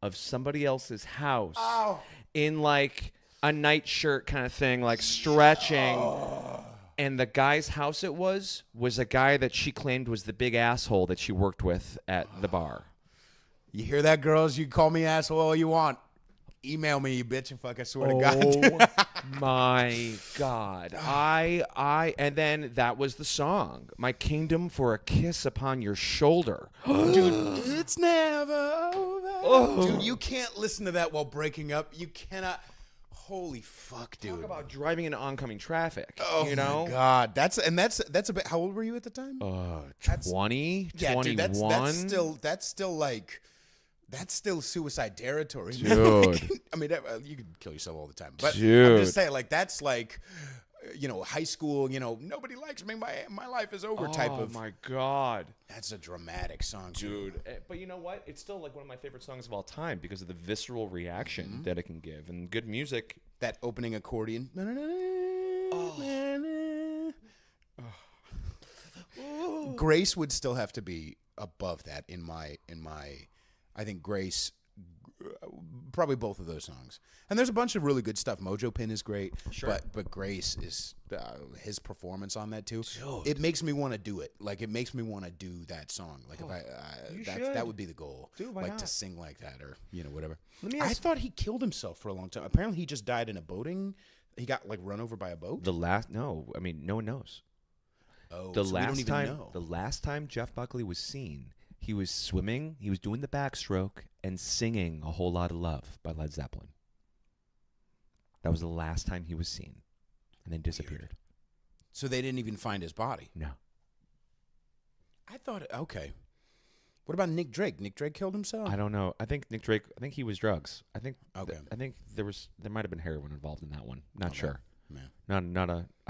of somebody else's house in like a nightshirt kind of thing, like stretching. And the guy's house it was a guy that she claimed was the big asshole that she worked with at the bar. You hear that, girls? You call me asshole all you want. Email me, you bitch, if I swear to God. My God. And then that was the song. My kingdom for a kiss upon your shoulder. Dude, it's never over. Dude, you can't listen to that while breaking up. You cannot. Holy fuck, dude. Talk about driving into oncoming traffic. Oh, my God. That's a bit. How old were you at the time? 20, yeah, 21. Dude, that's still suicide territory. Dude. I mean, you could kill yourself all the time. But dude. I'm just saying, like, that's like, high school, nobody likes me. My life is over type of. Oh, my God. That's a dramatic song, dude. But you know what? It's still like one of my favorite songs of all time because of the visceral reaction that it can give. And good music. That opening accordion. Grace would still have to be above that in my I think Grace, probably both of those songs. And there's a bunch of really good stuff. Mojo Pin is great, but Grace is his performance on that too. Dude. It makes me want to do it. Like it makes me want to do that song. Like if that would be the goal. Dude, why not? To sing like that or whatever. I thought he killed himself for a long time. Apparently he just died in a boating. He got like run over by a boat. No one knows. Oh, the last time Jeff Buckley was seen, he was swimming, he was doing the backstroke, and singing "A Whole Lot of Love" by Led Zeppelin. That was the last time he was seen, and then disappeared. Weird. So they didn't even find his body? No. I thought, okay. What about Nick Drake? Nick Drake killed himself? I don't know. I think Nick Drake, he was drugs. I think there might have been heroin involved in that one. Not sure. Man. I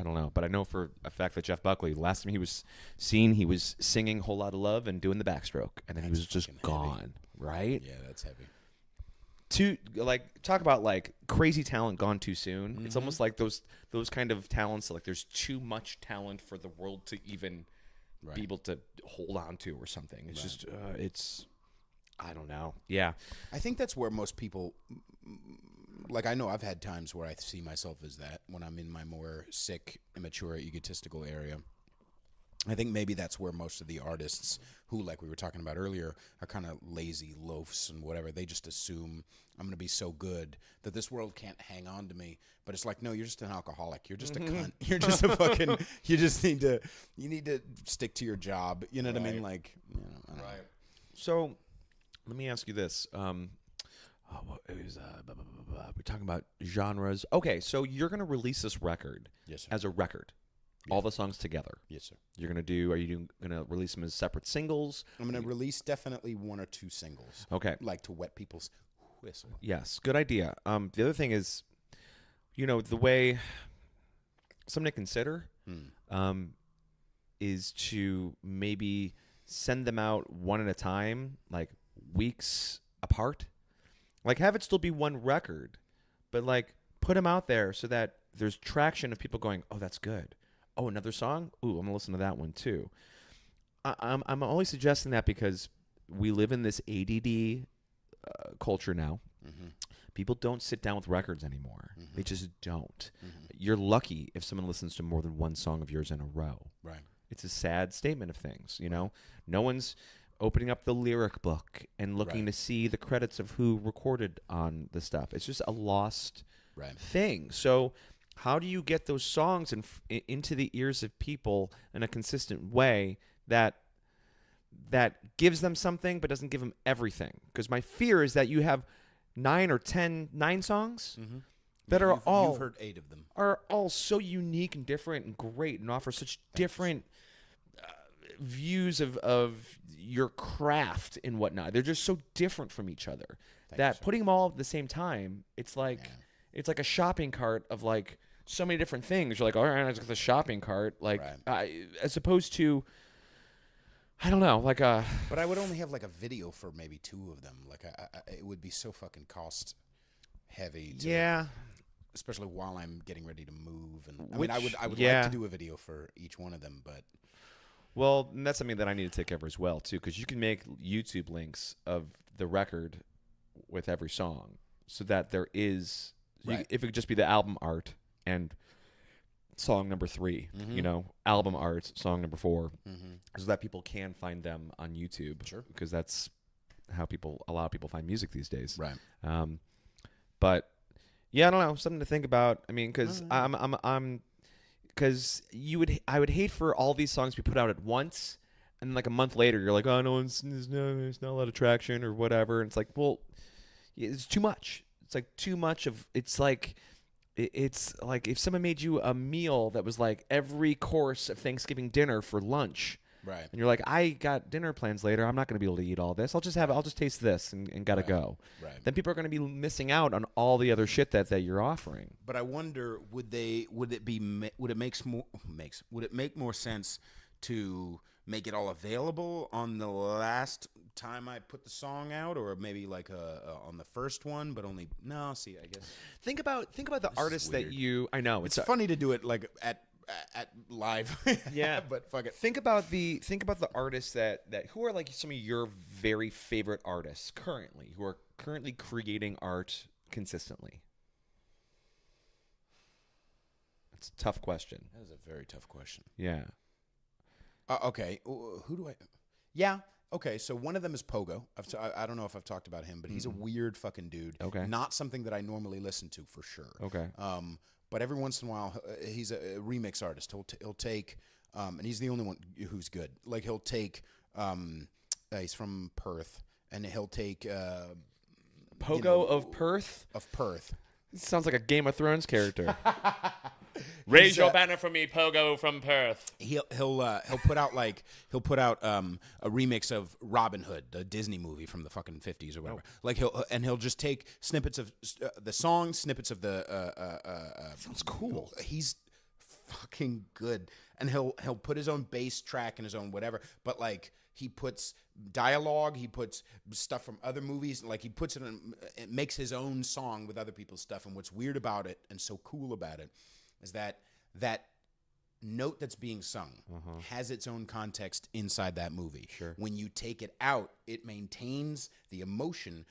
don't know. But I know for a fact that Jeff Buckley, last time he was seen, he was singing "Whole Lot of Love" and doing the backstroke, and then he was just gone. Heavy. Right? Yeah, that's heavy. Talk about like crazy talent gone too soon. It's almost like those kind of talents. Like there's too much talent for the world to even be able to hold on to or something. It's just I don't know. Yeah, I think that's where most people. Like, I know I've had times where I see myself as that when I'm in my more sick, immature, egotistical area. I think maybe that's where most of the artists who, like we were talking about earlier, are kind of lazy loafs and whatever. They just assume I'm going to be so good that this world can't hang on to me. But it's like, no, you're just an alcoholic. You're just a cunt. You're just a fucking, you need to stick to your job. You know what I mean? Like, I don't know. So let me ask you this. We're talking about genres. Okay, so you're going to release this record as a record. Yes. All the songs together. Yes, sir. Are you going to release them as separate singles? I'm going to release definitely one or two singles. Okay. Like to wet people's whistle. Yes, good idea. The other thing is, the way something to consider is to maybe send them out one at a time, like weeks apart. Like have it still be one record, but like put them out there so that there's traction of people going, oh, that's good. Oh, another song? Ooh, I'm going to listen to that one too. I'm only suggesting that because we live in this ADD culture now. Mm-hmm. People don't sit down with records anymore. Mm-hmm. They just don't. Mm-hmm. You're lucky if someone listens to more than one song of yours in a row. Right. It's a sad statement of things, you know? No one's opening up the lyric book and looking to see the credits of who recorded on the stuff. It's just a lost thing. So how do you get those songs into the ears of people in a consistent way that gives them something but doesn't give them everything? Because my fear is that you have 9 songs that are all, you've heard 8 of them, are all so unique and different and great and offer such different views of your craft and whatnot. They're just so different from each other that putting them all at the same time, it's like a shopping cart of like so many different things. You're like, all right, I just got the shopping cart, like as opposed to, I don't know, like a. But I would only have like a video for maybe 2 of them. Like it would be so fucking cost heavy. Especially while I'm getting ready to move, and I would like to do a video for each one of them, but. Well, and that's something that I need to take care of as well too, because you can make YouTube links of the record with every song, so that there is. If it could just be the album art and song number 3, you know, album art, song number 4, so that people can find them on YouTube. Sure. Because that's how a lot of people find music these days. Right. But yeah, I don't know, something to think about. I mean, because because I would hate for all these songs to be put out at once, and like a month later, you're like, oh no, there's not a lot of traction or whatever. And it's like, well, it's too much. It's like too much of. It's like if someone made you a meal that was like every course of Thanksgiving dinner for lunch. Right. And you're like, I got dinner plans later. I'm not going to be able to eat all this. I'll just taste this and gotta go. Right. Then people are going to be missing out on all the other shit that you're offering. But I wonder, would it make more sense to make it all available on the last time I put the song out, or maybe like on the first one, but only I guess. Think about the artists that you. I know it's funny to do it like at live. Yeah, but fuck it. Think about the artists that who are like some of your very favorite artists currently, who are currently creating art consistently. It's a tough question. That is a very tough question. Yeah. Okay. Who do I? Yeah. Okay. So one of them is Pogo. I don't know if I've talked about him, but he's a weird fucking dude. Okay. Not something that I normally listen to for sure. Okay. But every once in a while, he's a remix artist. He'll take, and he's the only one who's good. Like he'll take, he's from Perth, and he'll take Pogo of Perth. Of Perth. It sounds like a Game of Thrones character. Raise your banner for me, Pogo from Perth. He'll put out a remix of Robin Hood, the Disney movie from the fucking 50s or whatever. Like he'll just take snippets of the song, snippets of the sounds cool. He's fucking good, and he'll put his own bass track and his own whatever. But like he puts dialogue, he puts stuff from other movies, like he puts it in, it makes his own song with other people's stuff. And what's weird about it and so cool about it is that note that's being sung has its own context inside that movie. Sure. When you take it out, it maintains the emotion,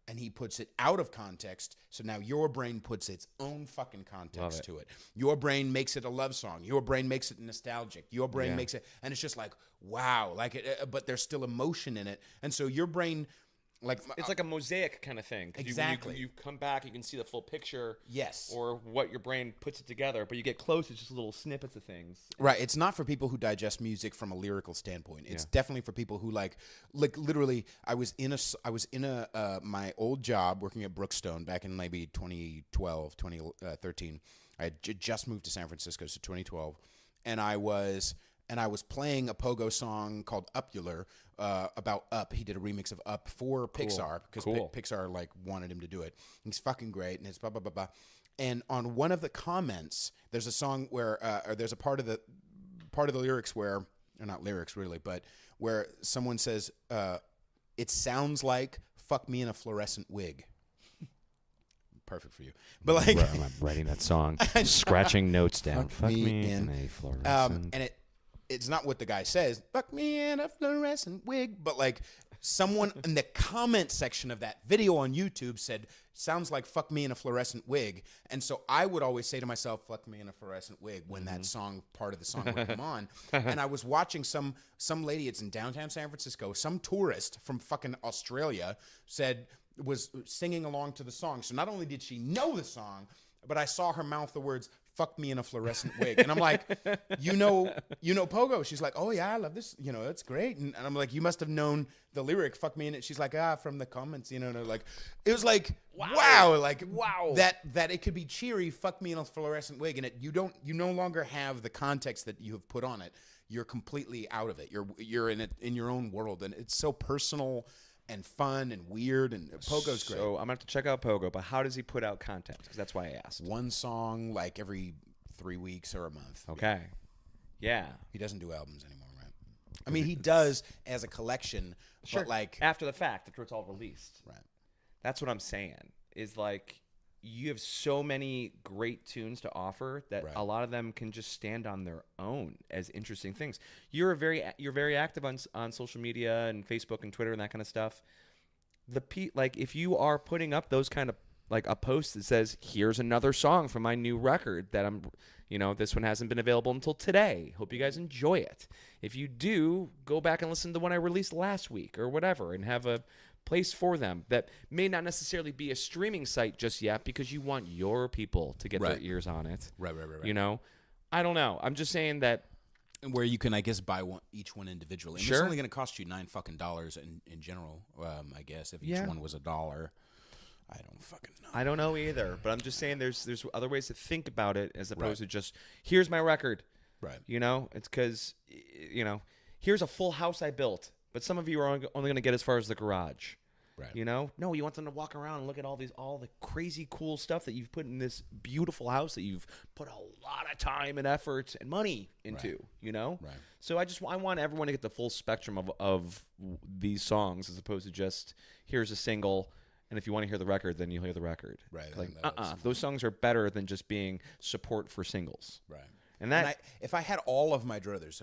and he puts it out of context, so now your brain puts its own fucking context to it. Your brain makes it a love song. Your brain makes it nostalgic. Your brain makes it, and it's just like, wow, like it, but there's still emotion in it, and so your brain... Like it's like a mosaic kind of thing. Exactly. You come back, you can see the full picture. Yes. Or what your brain puts it together, but you get close, it's just little snippets of things. Right. It's not for people who digest music from a lyrical standpoint. It's definitely for people who like literally. I was in my old job working at Brookstone back in maybe 2012, 2013. I had just moved to San Francisco, so 2012, and I was playing a Pogo song called Upular, about Up. He did a remix of Up for Pixar because Pixar like wanted him to do it. He's fucking great, and it's blah blah blah blah. And on one of the comments, there's a song where, or there's a part of the lyrics where, or not lyrics really, but where someone says, it sounds like fuck me in a fluorescent wig. Perfect for you. But like, I'm writing that song, scratching notes down. Fuck me in a fluorescent. And it's not what the guy says, fuck me in a fluorescent wig, but like someone in the comment section of that video on YouTube said, sounds like fuck me in a fluorescent wig. And so I would always say to myself, fuck me in a fluorescent wig when that song, part of the song would come on. And I was watching some lady, it's in downtown San Francisco, some tourist from fucking Australia was singing along to the song. So not only did she know the song, but I saw her mouth the words, fuck me in a fluorescent wig. And I'm like, you know Pogo. She's like, oh yeah, I love this. You know, it's great. And I'm like, you must have known the lyric, fuck me in it. She's like, from the comments, you know, like, it was like, wow, that it could be cheery, fuck me in a fluorescent wig. And you no longer have the context that you have put on it. You're completely out of it. You're in it, in your own world. And it's so personal and fun and weird, and Pogo's great. So I'm gonna have to check out Pogo, but how does he put out content? Because that's why I asked. One song like every 3 weeks or a month. Okay. Yeah. He doesn't do albums anymore, right? I mean, he does as a collection, sure. But like after the fact, after it's all released. Right. That's what I'm saying. Is like you have so many great tunes to offer that a lot of them can just stand on their own as interesting things. You're very active on social media and Facebook and Twitter and that kind of stuff. Like if you are putting up those kind of like a post that says, here's another song from my new record that this one hasn't been available until today. Hope you guys enjoy it. If you do, go back and listen to the one I released last week or whatever and have a place for them that may not necessarily be a streaming site just yet because you want your people to get their ears on it. Right. You know? I don't know. I'm just saying that. Where you can, I guess, buy each one individually. And it's only going to cost you $9 fucking in general, I guess, if each one was $1. I don't fucking know. I don't know either, but I'm just saying there's other ways to think about it as opposed to just, here's my record. Right. You know? It's because, here's a full house I built. But some of you are only going to get as far as the garage. Right. You know? No, you want them to walk around and look at all the crazy cool stuff that you've put in this beautiful house that you've put a lot of time and effort and money into, you know? Right. So I want everyone to get the full spectrum of these songs as opposed to just, here's a single, and if you want to hear the record, then you'll hear the record. Right. Like, those songs are better than just being support for singles. Right. And that, if I had all of my druthers,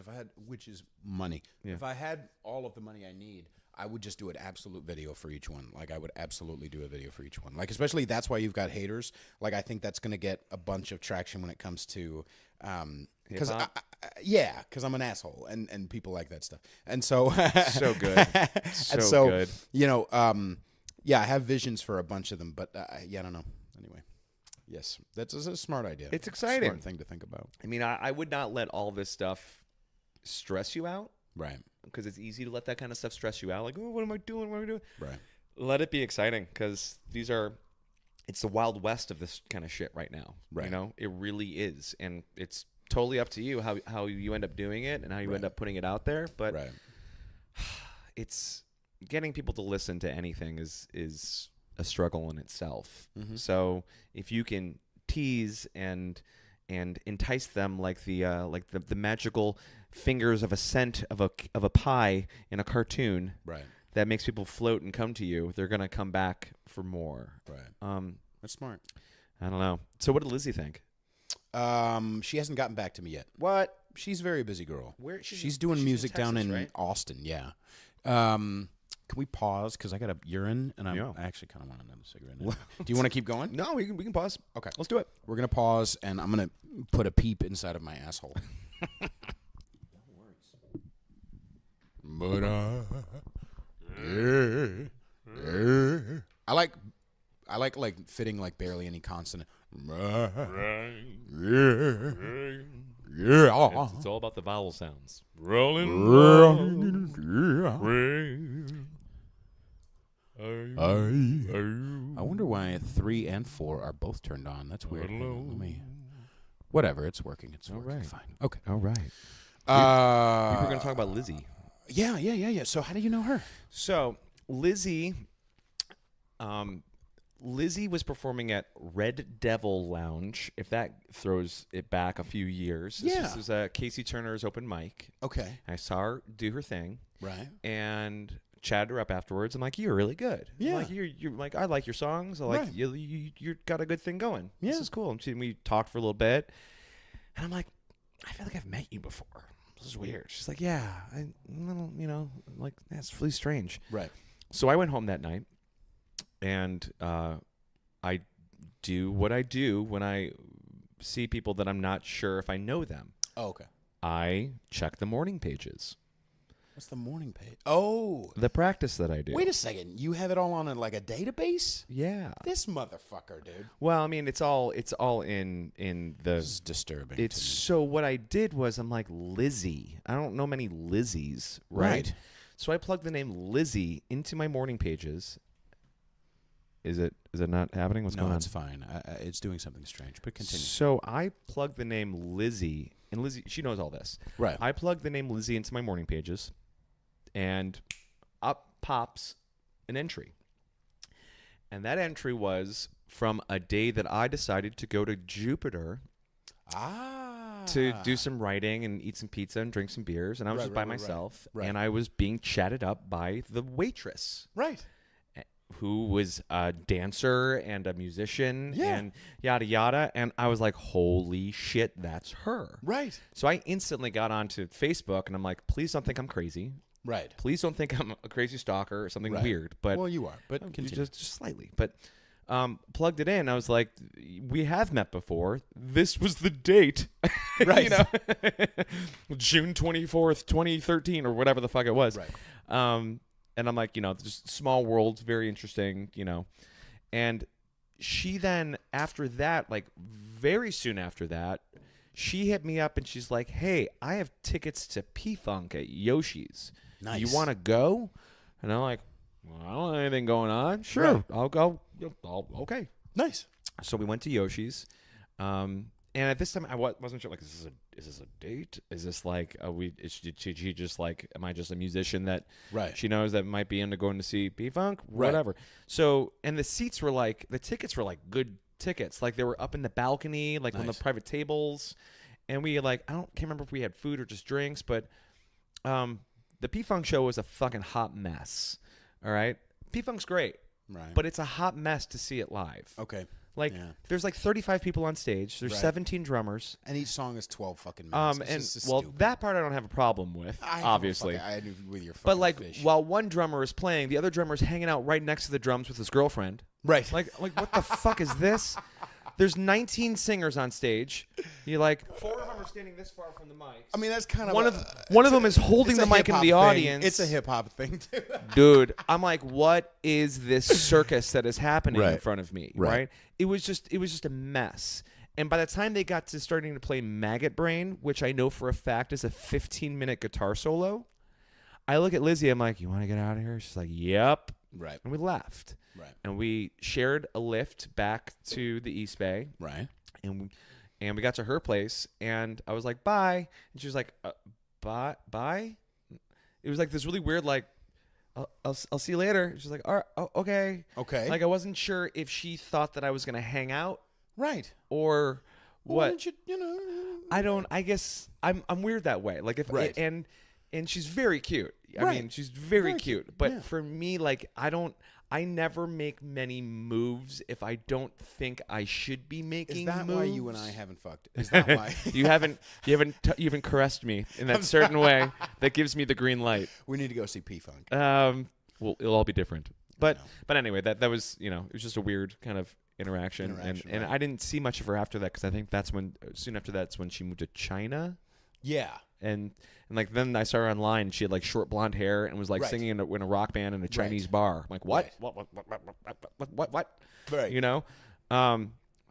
which is money, if I had all of the money I need, I would just do an absolute video for each one. Like I would absolutely do a video for each one. Like especially that's why you've got haters. Like I think that's going to get a bunch of traction when it comes to, because I'm an asshole and people like that stuff. And so so good, so good. You know, I have visions for a bunch of them, but I don't know. Anyway. Yes, that's a smart idea. It's exciting. Smart thing to think about. I mean, I would not let all this stuff stress you out. Right. Because it's easy to let that kind of stuff stress you out. Like, oh, what am I doing? Right. Let it be exciting because it's the Wild West of this kind of shit right now. Right. You know, it really is. And it's totally up to you how you end up doing it and how you end up putting it out there. But it's getting people to listen to anything is a struggle in itself. Mm-hmm. So if you can tease and entice them like the magical fingers of a scent of a pie in a cartoon, that makes people float and come to you, they're gonna come back for more. Right. That's smart. I don't know. So what did Lizzie think? She hasn't gotten back to me yet. What? She's a very busy girl. She's doing music in Texas, down in right? Austin. Yeah. Can we pause? Because I got a urine, and I actually kind of want another cigarette now. Do you want to keep going? No, we can pause. Okay. Let's do it. We're going to pause, and I'm going to put a peep inside of my asshole. But I like fitting like barely any consonant. Yeah. It's all about the vowel sounds. Rolling. I wonder why 3 and 4 are both turned on. That's weird. Whatever, it's working. It's working. Right. Fine. Okay. All right. We were going to talk about Lizzie. Yeah. So how do you know her? So Lizzie, Lizzie was performing at Red Devil Lounge, if that throws it back a few years. This was Casey Turner's open mic. Okay. I saw her do her thing. Right. And chatted her up afterwards. I'm like, you're really good. Yeah. I'm like, you're like, I like your songs. I like you got a good thing going. Yeah. This is cool. And we talked for a little bit. And I'm like, I feel like I've met you before. This is weird. She's like, yeah. I'm like, that's really strange. Right. So I went home that night. And I do what I do when I see people that I'm not sure if I know them. Oh, okay. I check the morning pages. What's the morning page? Oh. The practice that I do. Wait a second. You have it all on a database? Yeah. This motherfucker, dude. Well, I mean, it's all in the. This is disturbing. It's so what I did was I'm like Lizzie. I don't know many Lizzies, right? So I plugged the name Lizzie into my morning pages. Is it not happening? What's going on? No, it's fine. It's doing something strange, but continue. So I plugged the name Lizzie, and Lizzie, she knows all this. Right. I plugged the name Lizzie into my morning pages, and up pops an entry. And that entry was from a day that I decided to go to Jupiter to do some writing and eat some pizza and drink some beers. And I was just by myself, and I was being chatted up by the waitress. Right. Who was a dancer and a musician and yada yada, and I was like, holy shit, that's her. Right. So I instantly got onto Facebook and I'm like, please don't think I'm crazy. Right. Please don't think I'm a crazy stalker or something weird. But well, you are, but continue. Just slightly. But plugged it in. I was like, we have met before. This was the date. Right. June 24th, 2013 or whatever the fuck it was. Right. And I'm like, just small world, very interesting, And she then, after that, like very soon after that, she hit me up and she's like, hey, I have tickets to P-Funk at Yoshi's. Nice. You want to go? And I'm like, well, I don't have anything going on. Sure, right. I'll go. Okay. Nice. So we went to Yoshi's. And at this time, I wasn't sure. Like, is this a date? Is this like is she just like? Am I just a musician that she knows that might be into going to see P-Funk? Whatever. So, and the tickets were like good tickets. Like they were up in the balcony, like on the private tables. And we can't remember if we had food or just drinks, but the P-Funk show was a fucking hot mess. All right, P-Funk's great, but it's a hot mess to see it live. Okay. Like, there's like 35 people on stage. There's 17 drummers. And each song is 12 fucking minutes. That part I don't have a problem with, obviously. I do with your fucking But, like, fish. while one drummer is playing, the other drummer's hanging out right next to the drums with his girlfriend. Right. Like what the fuck is this? There's 19 singers on stage. You're like, 4 of them are standing this far from the mic. I mean, that's kind of one of them is holding the mic in the audience. It's a hip hop thing too. Dude, I'm like, what is this circus that is happening in front of me? Right. It was just a mess. And by the time they got to starting to play Maggot Brain, which I know for a fact is a 15-minute guitar solo, I look at Lizzie. I'm like, you want to get out of here? She's like, yep. Right. And we left. Right. And we shared a lift back to the East Bay. Right. And we got to her place, and I was like, bye. And she was like, bye? It was like this really weird, like, I'll see you later. She's like, all right, okay. Okay. Like, I wasn't sure if she thought that I was going to hang out. Right. Or what. Why don't I guess I'm weird that way. Like, if and she's very cute. I mean, she's very cute. But for me, like, I never make many moves if I don't think I should be making moves. Is that why you and I haven't fucked? Is that why? you haven't caressed me in that certain way that gives me the green light. We need to go see P-Funk. Well, it'll all be different. But anyway, that was, it was just a weird kind of interaction. And I didn't see much of her after that, because I think soon after that's when she moved to China. Yeah. And like then I saw her online. She had like short blonde hair and was like singing in a rock band in a Chinese bar. I'm like, what? What? Right.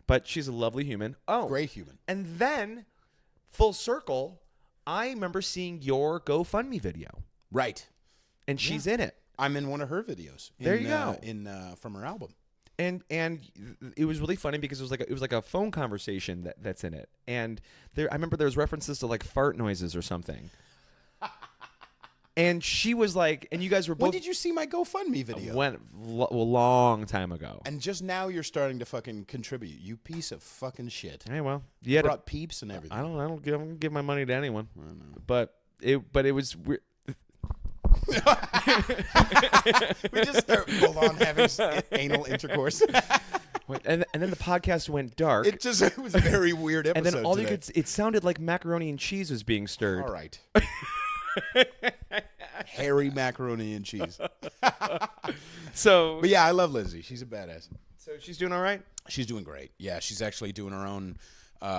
But she's a lovely human. Oh, great human. And then, full circle, I remember seeing your GoFundMe video. Right. And she's in it. I'm in one of her videos. There you go. From her album. And it was really funny because it was like a phone conversation that's in it. And I remember there was references to like fart noises or something. And she was like, and you guys were both. When did you see my GoFundMe video? Went a long time ago. And just now you're starting to fucking contribute. You piece of fucking shit. Hey, well, you brought peeps and everything. I don't give my money to anyone. I know. But it was weird. We just start full on having anal intercourse. And then the podcast went dark. It was a very weird episode. And then all you could, it sounded like macaroni and cheese was being stirred. All right. Hairy macaroni and cheese. But yeah, I love Lizzie. She's a badass. So she's doing all right? She's doing great. Yeah, she's actually doing her own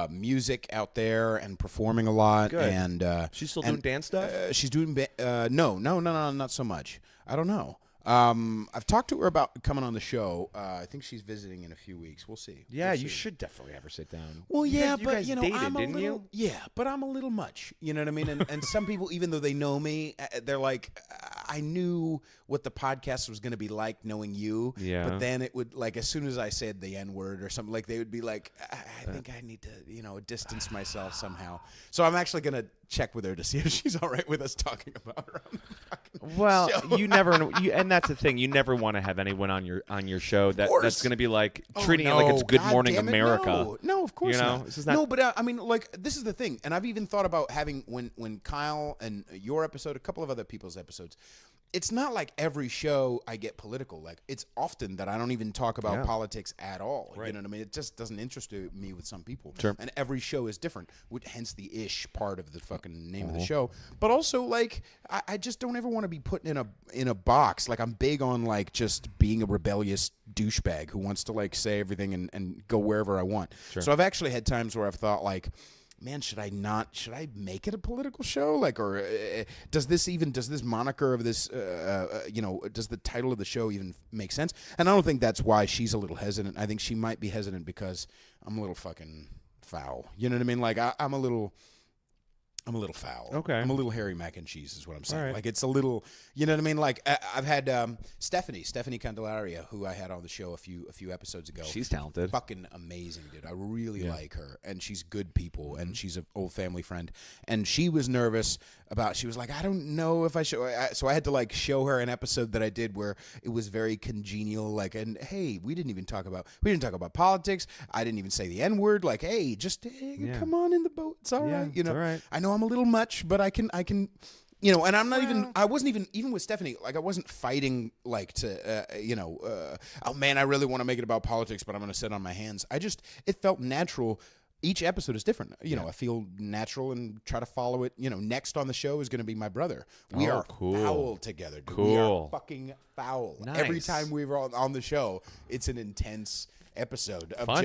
music out there and performing a lot. Good. And she's still doing dance stuff? She's doing no, not so much. I don't know. I've talked to her about coming on the show. I think she's visiting in a few weeks. We'll see. Yeah, you should definitely have her sit down. Well, yeah, but guys you know, dated, I'm a didn't little, you? yeah, but I'm a little much. You know what I mean? And some people, even though they know me, they're like, I knew what the podcast was going to be like, knowing you. Yeah. But then it would, like, as soon as I said the N word or something, like, they would be like, I think I need to, distance myself somehow. So I'm actually going to check with her to see if she's all right with us talking about her on the fucking show. You never know, and that's the thing. You never want to have anyone on your show that's going to be like treating it like it's Good Morning America. No, of course not. This is not. No, but I mean, like, this is the thing, and I've even thought about having when Kyle and your episode, a couple of other people's episodes. It's not like every show I get political. Like, it's often that I don't even talk about politics at all. Right. You know what I mean? It just doesn't interest me with some people. Sure. And every show is different, hence the ish part of the fucking name of the show. But also, like, I just don't ever want to be put in a box. Like, I'm big on, like, just being a rebellious douchebag who wants to, like, say everything and go wherever I want. Sure. So I've actually had times where I've thought, like, man, should I make it a political show? Like, or does this moniker of this, does the title of the show even make sense? And I don't think that's why she's a little hesitant. I think she might be hesitant because I'm a little fucking foul. You know what I mean? Like, I'm a little foul. Okay. I'm a little hairy mac and cheese is what I'm saying. Right. Like, it's a little, you know what I mean? Like, I've had Stephanie Candelaria, who I had on the show a few episodes ago. She's talented. Fucking amazing, dude. I really like her. And she's good people. And she's an old family friend. And she was nervous she was like, I don't know if I should. So I had to, like, show her an episode that I did where it was very congenial. Like, and hey, we didn't talk about politics. I didn't even say the N word. Like, hey, just come on in the boat. It's all right. You know, all right. I know I'm a little much, but I can, and I'm not I wasn't even with Stephanie, like, I wasn't fighting, like, to, oh man, I really want to make it about politics, but I'm going to sit on my hands. It felt natural. Each episode is different. I feel natural and try to follow it. Next on the show is going to be my brother. We are foul together, dude. Cool. We are fucking foul. Nice. Every time we were on the show, it's an intense episode of Fun.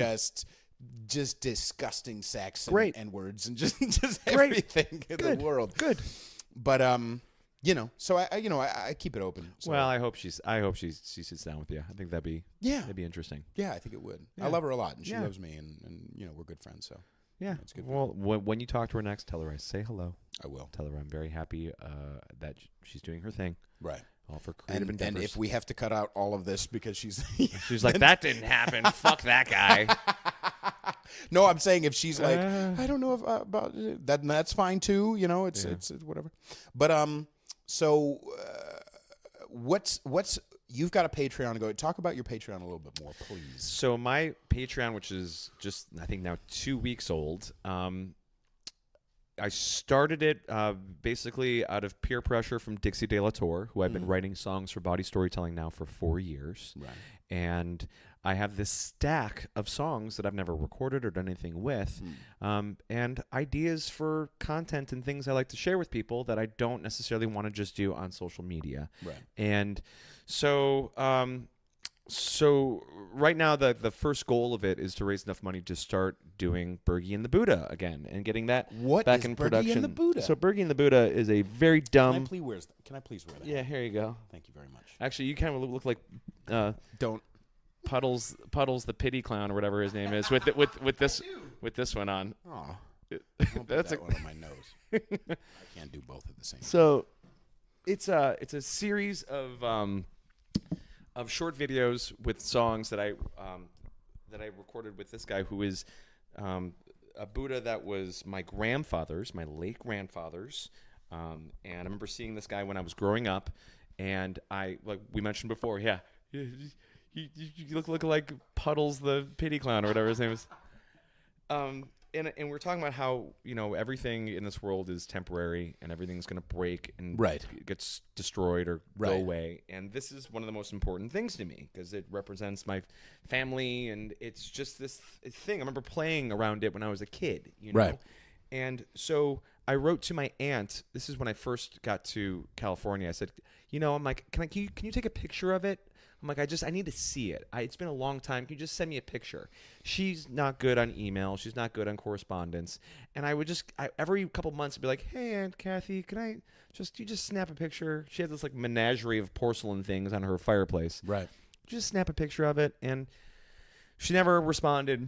just disgusting sex and words and just everything in the world. Good. But so I keep it open. So. Well, I hope she sits down with you. I think that'd be interesting. Yeah, I think it would. Yeah. I love her a lot, and she loves me, and we're good friends. So yeah, it's good. Well, when you talk to her next, tell her I say hello. I will. Tell her I'm very happy that she's doing her thing. Right. All for creative endeavors. And if we have to cut out all of this because she's like, that didn't happen. Fuck that guy. No, I'm saying if she's like, I don't know about that, that's fine too. It's whatever. But so what's you've got a Patreon to go. Talk about your Patreon a little bit more, please. So my Patreon, which is just I think now 2 weeks old. I started it basically out of peer pressure from Dixie De La Torre, who I've been writing songs for Body Storytelling now for 4 years. Right. And I have this stack of songs that I've never recorded or done anything with, and ideas for content and things I like to share with people that I don't necessarily want to just do on social media. Right. And so right now the first goal of it is to raise enough money to start doing Bergey and the Buddha again and getting that back in production. Bergey and the Buddha? So Bergey and the Buddha is a very dumb. Can I please wear that? Yeah, here you go. Thank you very much. Actually, you kind of look like Don't Puddles the pity clown or whatever his name is with this one on. Oh, that's one on my nose. I can't do both at the same time. So it's a series of short videos with songs that I recorded with this guy who is a Buddha that was my late grandfather's And I remember seeing this guy when I was growing up, and like we mentioned before, you look like Puddles the Pity Clown or whatever his name is. And we're talking about how, everything in this world is temporary and everything's going to break and gets destroyed or go away. And this is one of the most important things to me because it represents my family, and it's just this thing. I remember playing around it when I was a kid, Right. And so I wrote to my aunt. This is when I first got to California. I said, I'm like, can you take a picture of it? I'm like, I need to see it. It's been a long time. Can you just send me a picture? She's not good on email. She's not good on correspondence. And I would every couple months, I'd be like, hey, Aunt Kathy, you just snap a picture? She had this like menagerie of porcelain things on her fireplace. Right. Just snap a picture of it. And she never responded.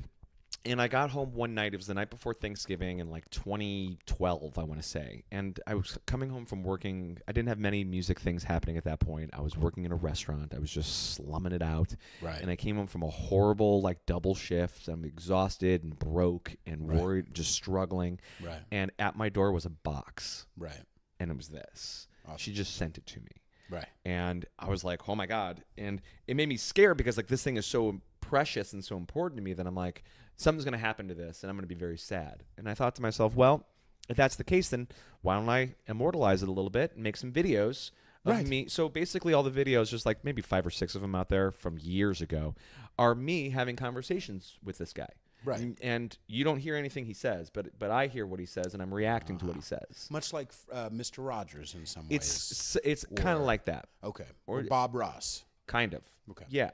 And I got home one night. It was the night before Thanksgiving in like 2012, I want to say. And I was coming home from working. I didn't have many music things happening at that point. I was working in a restaurant. I was just slumming it out. Right. And I came home from a horrible like double shift. I'm exhausted and broke and worried, just struggling. Right. And at my door was a box. Right. And it was this. Awesome. She just sent it to me. Right. And I was like, oh my God. And it made me scared because like this thing is so precious and so important to me that I'm like, something's going to happen to this and I'm going to be very sad. And I thought to myself, well, if that's the case, then why don't I immortalize it a little bit and make some videos of me? So basically all the videos, just like maybe 5 or 6 of them out there from years ago, are me having conversations with this guy. Right. And you don't hear anything he says, but I hear what he says and I'm reacting to what he says. Much like Mr. Rogers in some ways. It's kind of like that. Okay. Or Bob Ross. Kind of. Okay. Yeah.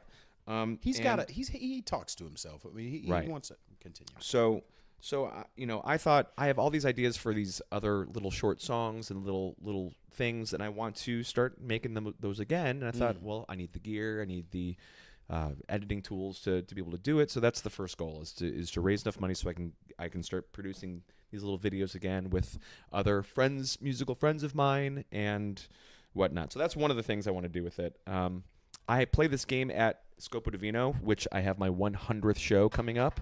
He talks to himself. I mean, he wants to continue. So I thought I have all these ideas for these other little short songs and little things, and I want to start making those again. And I thought, well, I need the gear, I need the editing tools to be able to do it. So that's the first goal is to raise enough money so I can start producing these little videos again with other musical friends of mine and whatnot. So that's one of the things I want to do with it. I play this game at Scopo Divino, which I have my 100th show coming up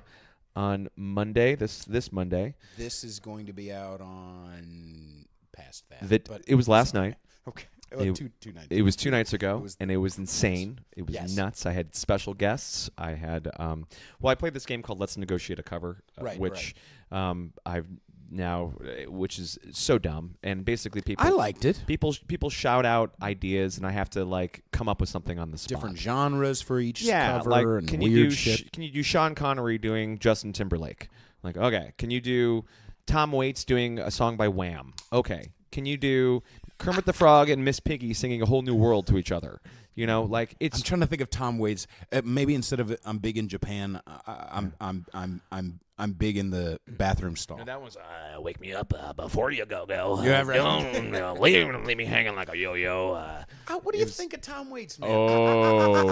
on Monday, this Monday. This is going to be out on past that. But it was last night. Okay. Two nights. It was 2 nights ago, and it was insane. It was nuts. I had special guests. I had I played this game called Let's Negotiate a Cover, which I've now, which is so dumb, and basically I liked it. People shout out ideas, and I have to like come up with something on the spot. Different genres for each cover, like, and can weird shit. Can you do Sean Connery doing Justin Timberlake? Like, okay. Can you do Tom Waits doing a song by Wham? Okay. Can you do Kermit the Frog and Miss Piggy singing A Whole New World to each other? Like it's. I'm trying to think of Tom Waits. Maybe instead of I'm big in Japan, I'm big in the bathroom stall. No, that was wake me up before you go. You ever? Don't leave me hanging like a yo-yo. What do you think of Tom Waits, man? Oh.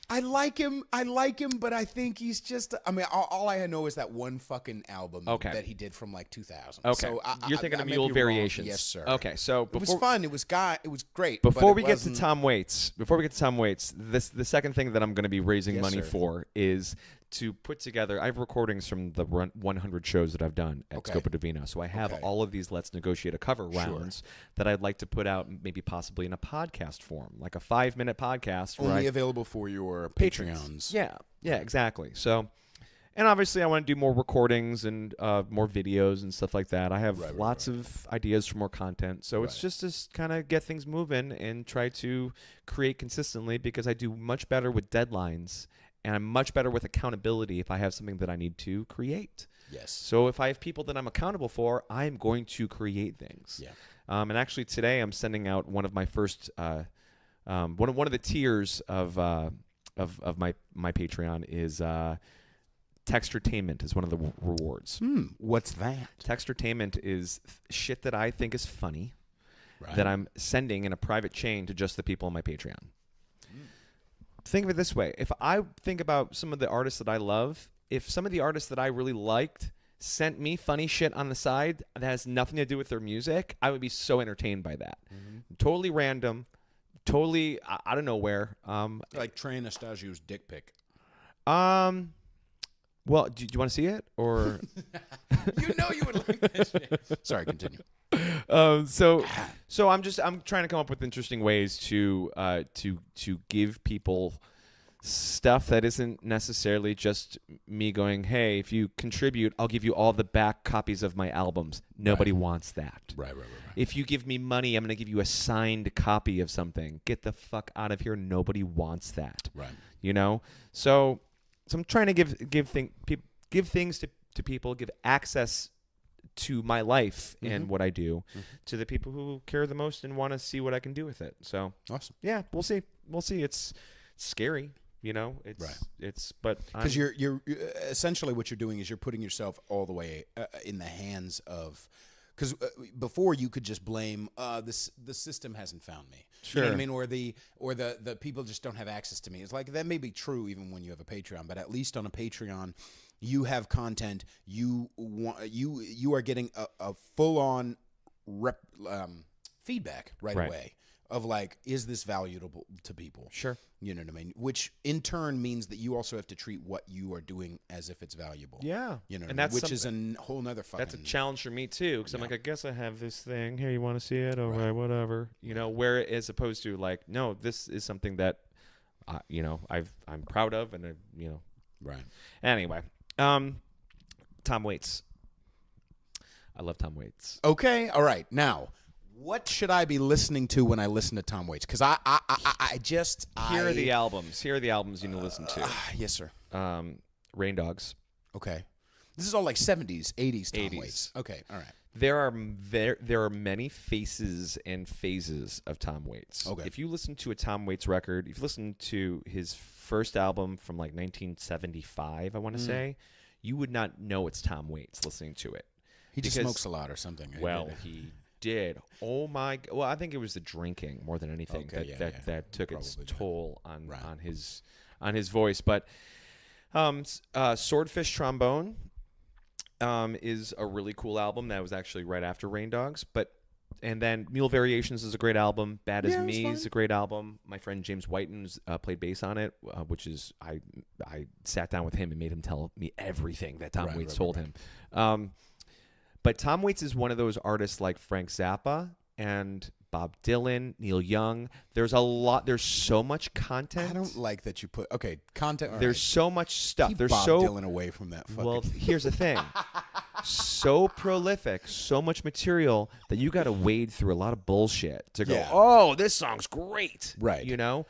I like him. But I think he's just. I mean, all I know is that one fucking album that he did from like 2000. Okay, so you're thinking of Mule Variations. Yes, sir. Okay, so it was fun. It was great. Before we get to Tom Waits, the second thing that I'm going to be raising money for is to put together. I have recordings from the 100 shows that I've done at Scopo Divino, so I have all of these Let's Negotiate a Cover rounds that I'd like to put out, maybe possibly in a podcast form, like a 5-minute podcast. Only available for your Patreons. Yeah, exactly. So, and obviously I want to do more recordings and more videos and stuff like that. I have lots of ideas for more content. So it's just to kind of get things moving and try to create consistently, because I do much better with deadlines. And I'm much better with accountability if I have something that I need to create. Yes. So if I have people that I'm accountable for, I'm going to create things. Yeah. And actually today I'm sending out one of my first one of the tiers of my Patreon is Textertainment is one of the rewards. What's that? Textertainment is shit that I think is funny that I'm sending in a private chain to just the people on my Patreon. Think of it this way. If I think about some of the artists that I love, if some of the artists that I really liked sent me funny shit on the side that has nothing to do with their music, I would be so entertained by that. Totally random, totally out of nowhere. Like Trey Anastasio's dick pic. Well, do you want to see it? Or you would like that shit. Sorry, continue. So I'm trying to come up with interesting ways to give people stuff that isn't necessarily just me going, hey, if you contribute, I'll give you all the back copies of my albums. Nobody wants that. Right. If you give me money, I'm going to give you a signed copy of something. Get the fuck out of here. Nobody wants that. Right. You know? So I'm trying to give things to people, give access to my life and what I do to the people who care the most and want to see what I can do with it. So awesome. Yeah, we'll see. It's scary. You know, but because you're essentially what you're doing is you're putting yourself all the way in the hands of, because before you could just blame the system hasn't found me. Sure. You know what I mean? Or the people just don't have access to me. It's like that may be true even when you have a Patreon, but at least on a Patreon, you have content. You are getting a full on feedback right away. Of like, is this valuable to people? Sure. You know what I mean? Which in turn means that you also have to treat what you are doing as if it's valuable. Yeah. You know, and that's which is a whole nother fucking. That's a challenge for me too, because I'm like, I guess I have this thing. Here, you want to see it? All right, whatever. You know, where as opposed to like, no, this is something that, I'm proud of, and Right. Anyway, Tom Waits. I love Tom Waits. Okay. All right. Now, what should I be listening to when I listen to Tom Waits? Because I Here are the albums. Here are the albums you need to listen to. Yes, sir. Rain Dogs. Okay. This is all like 70s, 80s Tom 80s. Waits. Okay. All right. There are many faces and phases of Tom Waits. Okay. If you listen to a Tom Waits record, if you listen to his first album from like 1975, I want to say, you would not know it's Tom Waits listening to it. He just smokes a lot or something. Well, he did. Oh my! Well, I think it was the drinking more than anything that took its toll on his voice. But Swordfish Trombone is a really cool album that was actually right after Rain Dogs. And then Mule Variations is a great album. Bad as Me is a great album. My friend James Whiten played bass on it, which is I sat down with him and made him tell me everything that Tom Waits told him. But Tom Waits is one of those artists like Frank Zappa and Bob Dylan, Neil Young. There's so much content. I don't like that you put content. There's so much stuff. Keep There's Bob so Dylan away from that. Well, here's the thing. So prolific, so much material that you got to wade through a lot of bullshit to go, oh, this song's great. Right. You know?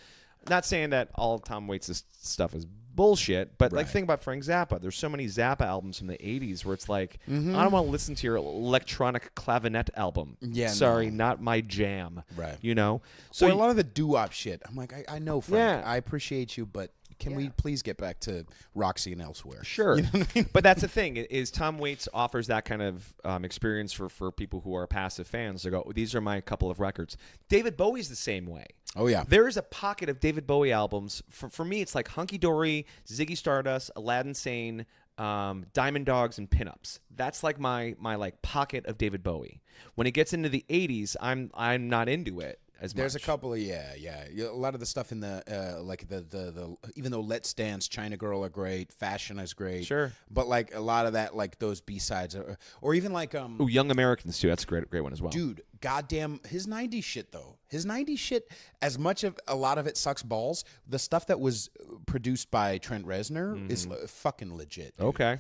Not saying that all Tom Waits' stuff is bullshit, but like think about Frank Zappa. There's so many Zappa albums from the 80s where it's like, I don't want to listen to your electronic clavinet album. Yeah, sorry, not my jam. Right. You know? So a lot of the doo-wop shit, I'm like, I know, Frank. I appreciate you, but can we please get back to Roxy and elsewhere? Sure. You know what I mean? But that's the thing, is Tom Waits offers that kind of experience for people who are passive fans. They go, these are my couple of records. David Bowie's the same way. Oh, yeah. There is a pocket of David Bowie albums. For me, it's like Hunky Dory, Ziggy Stardust, Aladdin Sane, Diamond Dogs, and Pinups. That's like my like pocket of David Bowie. When it gets into the 80s, I'm not into it as much. There's a couple of a lot of the stuff in the like the even though Let's Dance, China Girl are great, Fashion is great. Sure. But like a lot of that, like those B-sides or even like Young Americans too. That's a great one as well. Dude, goddamn, his 90s shit though. His 90s shit, as much of a lot of it sucks balls, the stuff that was produced by Trent Reznor is fucking legit. Dude. Okay.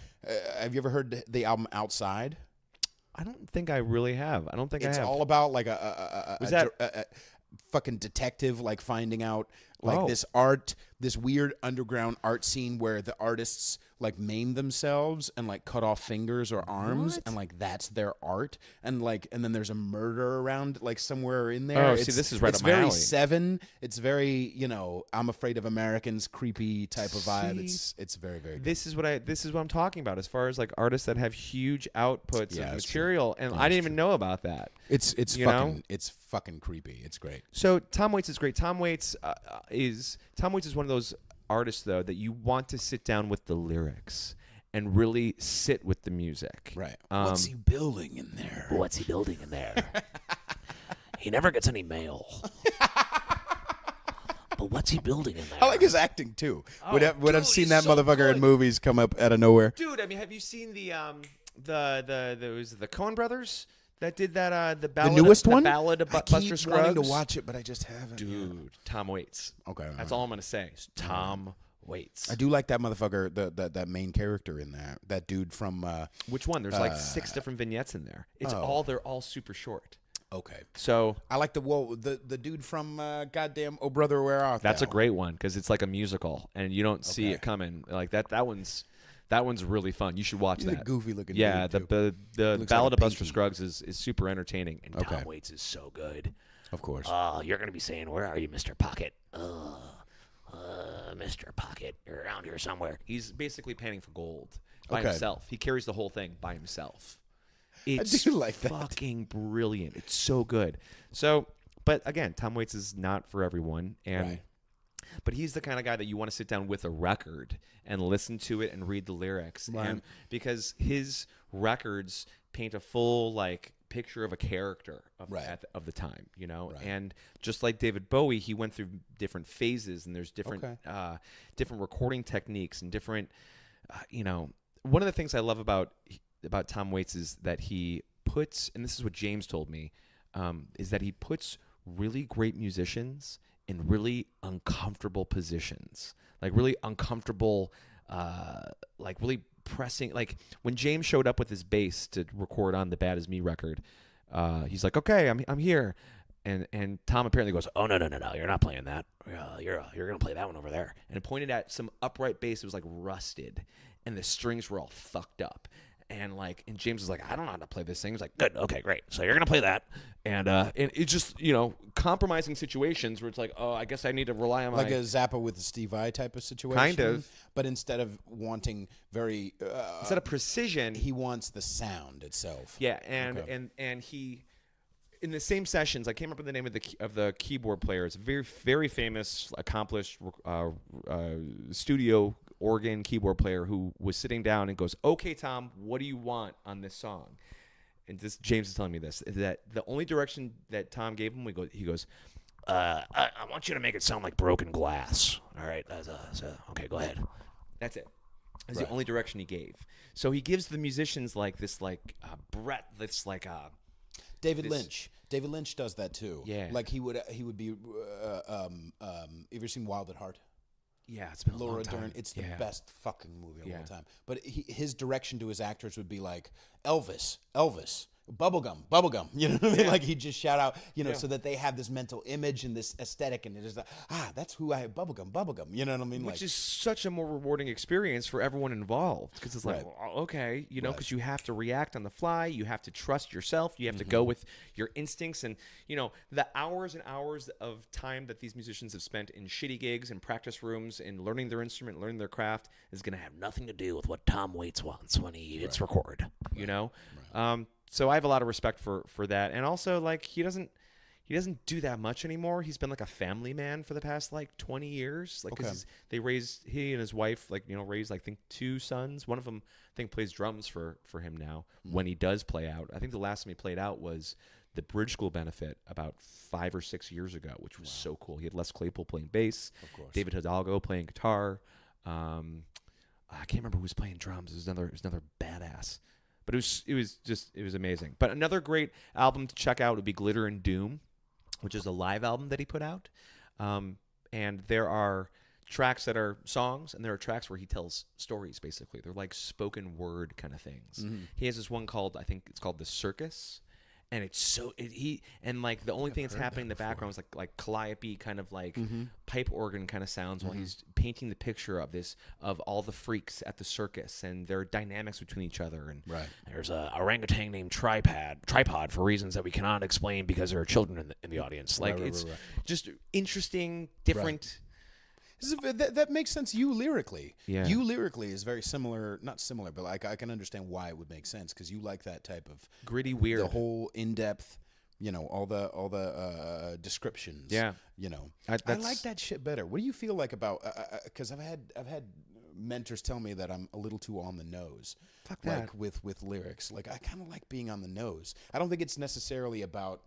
Have you ever heard the album Outside? I don't think I really have. I don't think I have. It's all about like a fucking detective like finding out like this weird underground art scene where the artists like maim themselves and like cut off fingers or arms and like that's their art and then there's a murder around like somewhere in there. Oh, see, this is right up my alley. It's very Seven. It's very I'm Afraid of Americans creepy type of vibe. It's very very good. This is what I'm talking about as far as like artists that have huge outputs of material, and I didn't even know about that. It's fucking creepy. It's great. So Tom Waits is great. Tom Waits is one of those artists though that you want to sit down with the lyrics and really sit with the music. Right. What's he building in there? What's he building in there? He never gets any mail. But what's he building in there? I like his acting too. Would have seen that motherfucker in movies come up out of nowhere. Dude, I mean, have you seen the Coen brothers? that did that the ballad, newest the one. Ballad of I Buster keep wanting Scruggs. to watch it, but I just haven't. Dude, Tom Waits. Okay, That's all I'm gonna say. Tom Waits. I do like that motherfucker, that main character in that dude from. Which one? There's like 6 different vignettes in there. It's they're all super short. Okay. So I like the dude from goddamn Oh Brother Where Art Thou? that's a great one because it's like a musical and you don't see it coming like that. That one's really fun. You should watch He's that. a goofy looking Yeah, dude, too. the Looks Ballad like of a Buster pinky. Scruggs is super entertaining. And Tom Waits is so good. Of course. You're going to be saying, where are you, Mr. Pocket? Mr. Pocket, you're around here somewhere. He's basically panning for gold by Okay. himself. He carries the whole thing by himself. It's do like that. fucking brilliant. It's so good. So, but again, Tom Waits is not for everyone, and Right. but he's the kind of guy that you want to sit down with a record and listen to it and read the lyrics, Right. and because his records paint a full like picture of a character of, Right. of the time, you know. Right. And just like David Bowie, he went through different phases, and there's different different recording techniques and different, you know. One of the things I love about Tom Waits is that he puts, and this is what James told me, is that he puts really great musicians in really uncomfortable positions, like really uncomfortable, like really pressing. Like when James showed up with his bass to record on the Bad As Me record, he's like, "Okay, I'm here," and Tom apparently goes, Oh, no, you're not playing that. You're going to play that one over there. and pointed at some upright bass that was like rusted, and the strings were all fucked up. And James was like, I don't know how to play this thing. He's like, Good, okay, great. So you're going to play that. and it's just, you know, compromising situations where it's like, oh, I guess I need to rely on Like my a Zappa with the Steve Vai type of situation. Kind of. But instead of wanting very... instead of precision. he wants the sound itself. Yeah, and he, in the same sessions, I can't remember the name of the keyboard player. It's a very, very famous, accomplished studio organ keyboard player who was sitting down and goes, "Okay, Tom, what do you want on this song?" And this James is telling me this, is that the only direction that Tom gave him, he goes, I want you to make it sound like broken glass. All right? Okay, go ahead. That's it. That's the only direction he gave. So he gives the musicians like this, breadth, this David Lynch. David Lynch does that too. Yeah. Like he would be. You ever seen Wild at Heart? yeah, it's been a Laura long time. Dern. It's the Yeah. best fucking movie of all Yeah. time. But his direction to his actors would be like Elvis, bubblegum. You know what I mean? Like he'd just shout out, you know, so that they have this mental image and this aesthetic, and it is like, that's who I have, bubblegum. You know what I mean? Which Like, is such a more rewarding experience for everyone involved, because it's like, Right. well, okay, you know, Right. because you have to react on the fly, you have to trust yourself, you have to go with your instincts, and you know the hours and hours of time that these musicians have spent in shitty gigs and practice rooms and learning their instrument, learning their craft is going to have Nothing to do with what Tom Waits wants when he hits record. you know. So I have a lot of respect for that, and also like he doesn't do that much anymore. He's been like a family man for the past like 20 years. Like 'cause he and his wife raised I think 2 sons. One of them I think plays drums for him now when he does play out. I think the last time he played out was the Bridge School benefit about 5 or 6 years ago, which was so cool. He had Les Claypool playing bass, David Hidalgo playing guitar. I can't remember who was playing drums. It was another badass. But it was amazing. But another great album to check out would be Glitter and Doom, which is a live album that he put out. And there are tracks that are songs, and there are tracks where he tells stories. Basically, they're like spoken word kind of things. He has this one called, I think it's called The Circus. And it's like the only thing that's happening in the background is like calliope kind of like pipe organ kind of sounds while he's painting the picture of all the freaks at the circus and their dynamics between each other. And There's a orangutan named Tripod for reasons that we cannot explain because there are children in the audience. like it's just interesting, different. That makes sense. You lyrically is very similar. Not similar, but like I can understand why it would make sense because you like that type of Gritty, weird. the whole in depth. You know, all the descriptions. Yeah. You know, I that's- like that shit better. What do you feel like about? Because I've had mentors tell me that I'm a little too on the nose. Fuck like that. with lyrics. Like I kind of like being on the nose. I don't think it's necessarily about.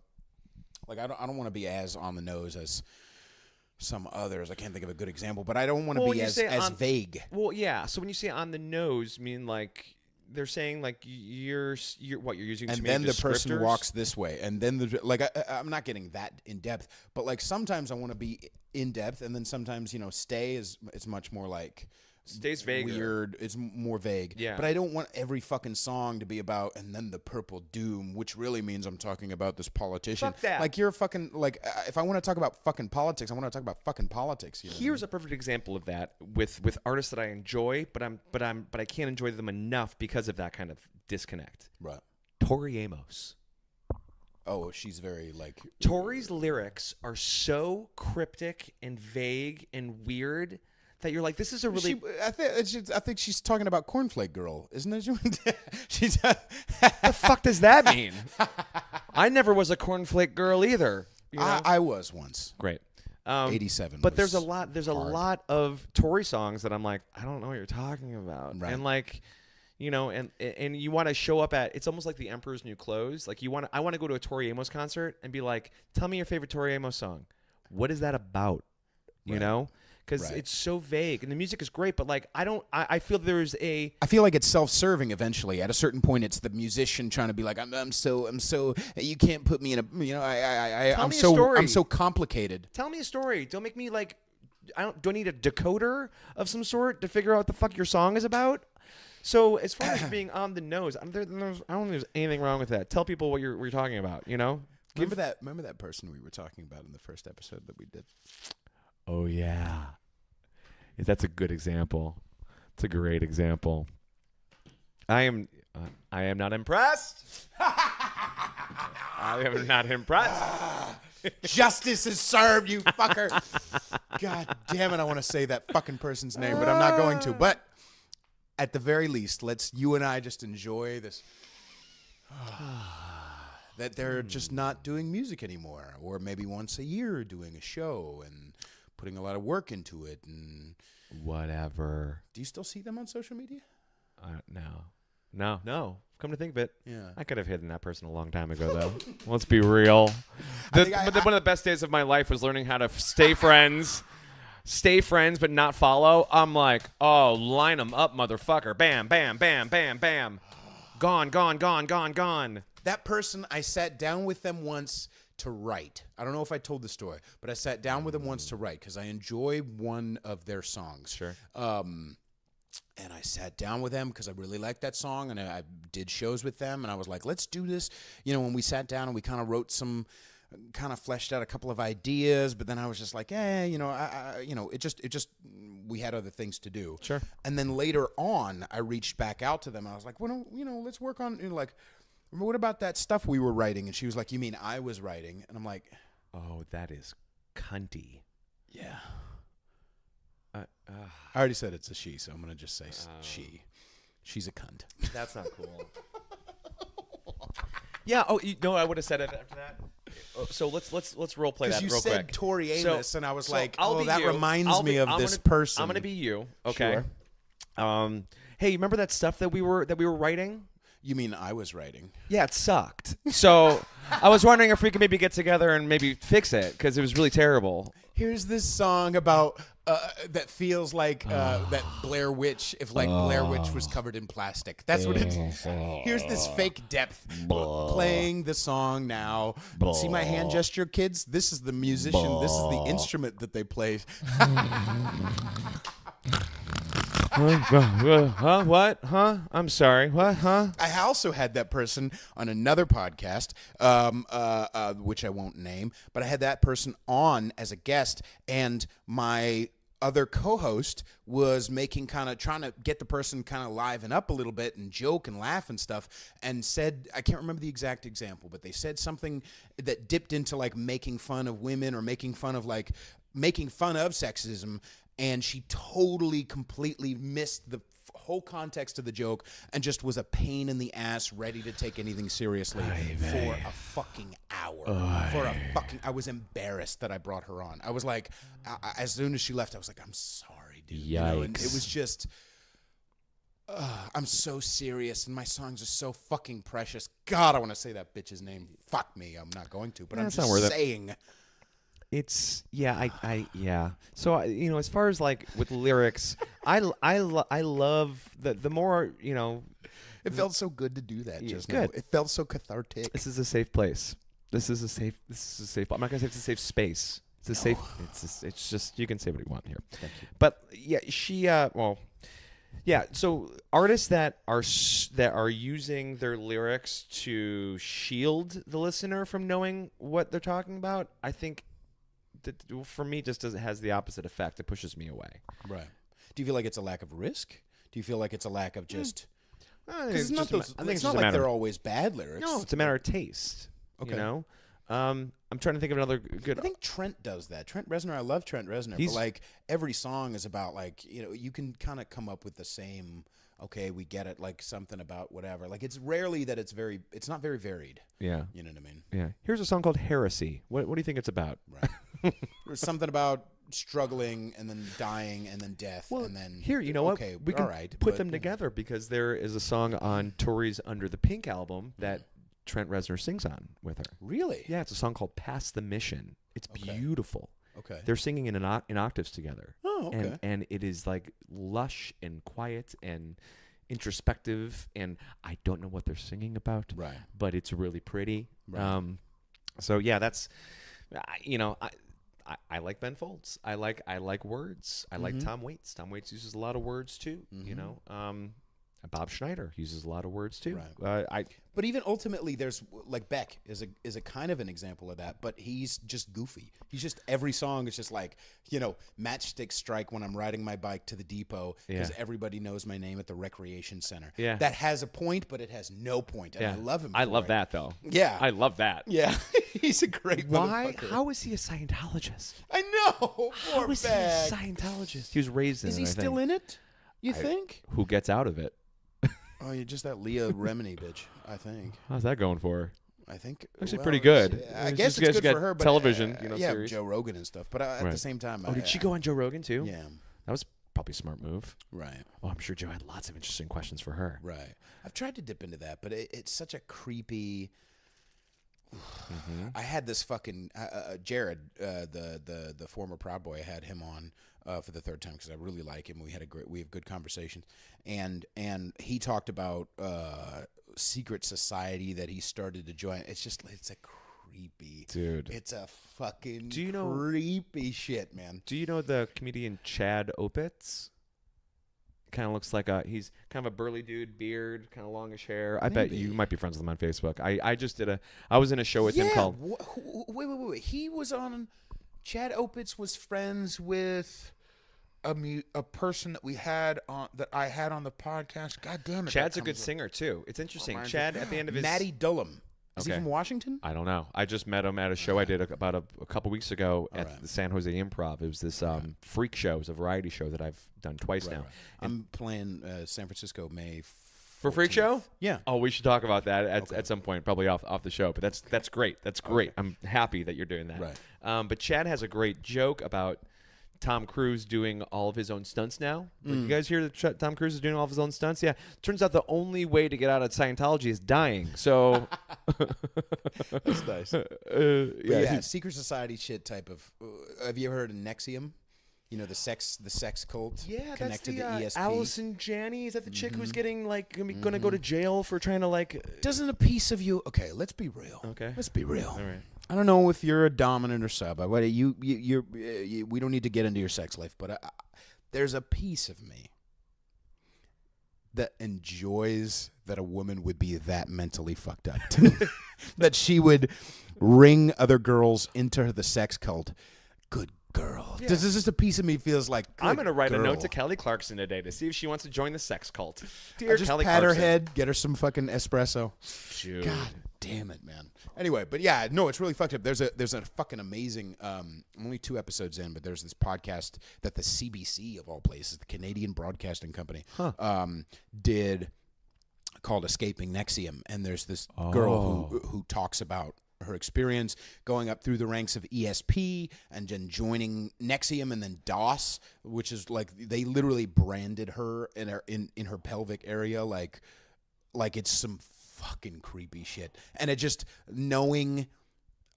Like I don't want to be as on the nose as some others. I can't think of a good example, but I don't want to be as vague. Well, yeah. So when you say on the nose, I mean like they're saying like you're using and too then many the person descriptors? walks this way, and then I'm not getting that in depth, but like sometimes I want to be in depth, and then sometimes stay is it's much more like Stays vaguer. weird. It's more vague. Yeah. But I don't want every fucking song to be about and then the purple doom, which really means I'm talking about this politician. Fuck that. Like you're fucking like if I want to talk about fucking politics, I want to talk about fucking politics. You know what I Here's a perfect example of that with artists that I enjoy, but I can't enjoy them enough because of that kind of disconnect. mean? Right. Tori Amos. Oh, she's very like Tori's lyrics are so cryptic and vague and weird that you're like, this is a really. I think she's talking about Cornflake Girl, isn't it? She's. The fuck does that mean? I never was a cornflake girl either. You know? I was once. Great. 87. But was there's a lot of Tori songs that I'm like, I don't know what you're talking about. Right. And like, and you want to show up at, it's almost like the Emperor's New Clothes. Like I want to go to a Tori Amos concert and be like, tell me your favorite Tori Amos song. What is that about? You know? Because it's so vague, and the music is great, but like I feel there's a. I feel like it's self-serving. Eventually, at a certain point, it's the musician trying to be like, I'm so. You can't put me in a. I'm so complicated. Tell me a story. Don't make me like. Do I need a decoder of some sort to figure out what the fuck your song is about? So as far as being on the nose, I don't think there's anything wrong with that. Tell people what you're talking about. Remember that person we were talking about in the first episode that we did. Oh, yeah. That's a good example. It's a great example. I am not impressed. I am not impressed. Justice is served, you fucker. God damn it, I want to say that fucking person's name, but I'm not going to. But at the very least, let's you and I just enjoy this. That they're just not doing music anymore, or maybe once a year doing a show and putting a lot of work into it. And whatever. Do you still see them on social media? No. Come to think of it, Yeah. I could have hidden that person a long time ago, though. Let's be real. One of the best days of my life was learning how to stay friends, but not follow. I'm like, oh, line them up, motherfucker. Bam, bam, bam, bam, bam. Gone. That person, I sat down with them once to write. I don't know if I told the story, but I sat down with them once to write because I enjoy one of their songs. Sure. And I sat down with them because I really liked that song, and I did shows with them, and I was like, let's do this. When we sat down and we kind of wrote kind of fleshed out a couple of ideas, but then I was just like, it just we had other things to do. Sure. And then later on, I reached back out to them. And I was like, well, let's work on, what about that stuff we were writing? And she was like, you mean I was writing? And I'm like, oh, that is cunty. yeah. I already said it's a she, so I'm going to just say she. She's a cunt. That's not cool. Yeah. Oh, I would have said it after that. So let's role play that real quick. Because you said Tori Amos, and I was like, that you. reminds me of this person. I'm gonna be you. Okay. Sure. Hey, remember that stuff that we were writing? You mean I was writing? Yeah, it sucked. So I was wondering if we could maybe get together and maybe fix it because it was really terrible. Here's this song about that feels like that Blair Witch, if Blair Witch was covered in plastic. That's what it's. Here's this fake depth playing the song now. See my hand gesture, kids? This is the musician. This is the instrument that they play. Huh? What? Huh? I'm sorry. What? Huh? I also had that person on another podcast, which I won't name, but I had that person on as a guest, and my other co-host was trying to get the person kind of liven up a little bit and joke and laugh and stuff, and said, I can't remember the exact example, but they said something that dipped into like making fun of women or making fun of sexism. And she totally, completely missed the whole context of the joke and just was a pain in the ass, ready to take anything seriously for a fucking hour. I was embarrassed that I brought her on. I was like, as soon as she left, I was like, I'm sorry, dude. Yikes. And it was just, I'm so serious, and my songs are so fucking precious. God, I want to say that bitch's name. Fuck me, I'm not going to, but I'm just saying. It's yeah. So as far as like with lyrics, I love the more It felt so good to do that just now. Good. It felt so cathartic. This is a safe place. This is a safe. I'm not gonna say it's a safe space. It's a safe. It's just you can say what you want here. Thank you. But yeah, she. Yeah. So artists that are using their lyrics to shield the listener from knowing what they're talking about, I think that for me just has the opposite effect. It pushes me away. Right. Do you feel like it's a lack of risk? Do you feel like it's a lack of just? I think It's not, it's not like they're always bad lyrics. No, it's a matter of taste. Okay. You know. I'm trying to think of another good. I think Trent does that. Trent Reznor, I love Trent Reznor, but like every song is about like, you know, you can kind of come up with the same, okay, we get it, like something about whatever. Like it's rarely that it's not very varied. Yeah. You know what I mean? Yeah. Here's a song called Heresy. What do you think it's about? Right. There's something about struggling and then dying and then death and then here, you know okay, what? We can put them but, together because there is a song on Tori's Under the Pink album that Trent Reznor sings on with her. Really? Yeah, it's a song called Past the Mission. It's beautiful. Okay. They're singing in octaves together. Oh, okay. And it is like lush and quiet and introspective, and I don't know what they're singing about. Right. But it's really pretty. Right. So yeah, that's you know, I like Ben Folds. I like words. I like Tom Waits. Tom Waits uses a lot of words too. You know, Bob Schneider uses a lot of words too. Right. But even ultimately, there's like Beck is a kind of an example of that. But he's just goofy. He's just every song is just like, you know, matchstick strike when I'm riding my bike to the depot because everybody knows my name at the recreation center. Yeah, that has a point, but it has no point. And I love him. I love that though. Yeah, I love that. Yeah, he's a great. Why? Motherfucker. How is he a Scientologist? I know. How is he a Scientologist? He was raised in it. Is he still in it? You think? Who gets out of it? Oh, you're just that Leah Remini bitch, I think. How's that going for her? I think actually pretty good. I guess it's good for her, but television, series. Joe Rogan and stuff. But at the same time, did she go on Joe Rogan too? Yeah, that was probably a smart move. Right. Oh, I'm sure Joe had lots of interesting questions for her. Right. I've tried to dip into that, but it's such a creepy. I had this fucking Jared, the former Proud Boy. I had him on for the third time because I really like him. We have good conversations, and he talked about secret society that he started to join. It's a creepy dude. It's a fucking creepy shit, man. Do you know the comedian Chad Opitz? Kind of looks like he's kind of a burly dude, beard, kind of longish hair. I bet you might be friends with him on Facebook. I was in a show with him called. Wait. He was on. Chad Opitz was friends with a person that I had on the podcast. God damn it! Chad's a good singer too. It's interesting. Chad at the end of his Matty Dullum. Is he from Washington? I don't know. I just met him at a show I did about a couple weeks ago at the San Jose Improv. It was this freak show. It was a variety show that I've done twice now. I'm playing San Francisco May 14th. For freak show? Yeah. Oh, we should talk about that at some point, probably off the show. But that's great. That's great. I'm happy that you're doing that. Right. But Chad has a great joke about Tom Cruise doing all of his own stunts now. Like, you guys hear that Tom Cruise is doing all of his own stunts? Yeah. Turns out the only way to get out of Scientology is dying. So that's nice. Secret society shit type of. Have you ever heard of NXIVM? You know, the sex cult. Yeah, connected that's to ESP. Allison Janney. Is that the chick who's getting going to go to jail for trying to Doesn't a piece of you? Okay, let's be real. Okay, let's be real. All right. I don't know if you're a dominant or sub. We don't need to get into your sex life, but there's a piece of me that enjoys that a woman would be that mentally fucked up, that she would ring other girls into the sex cult. Good girl. Yeah. This is just a piece of me feels like I'm going to write a note to Kelly Clarkson today to see if she wants to join the sex cult. Dear Kelly pat Clarkson. Her head, get her some fucking espresso. Dude. God damn it, man. Anyway, but yeah, no, it's really fucked up. There's a fucking amazing. I'm only 2 episodes in, but there's this podcast that the CBC of all places, the Canadian Broadcasting Company, did called Escaping NXIVM, and there's this girl who talks about her experience going up through the ranks of ESP and then joining NXIVM and then DOS, which is like they literally branded her in her pelvic area like it's some fucking creepy shit. And it just knowing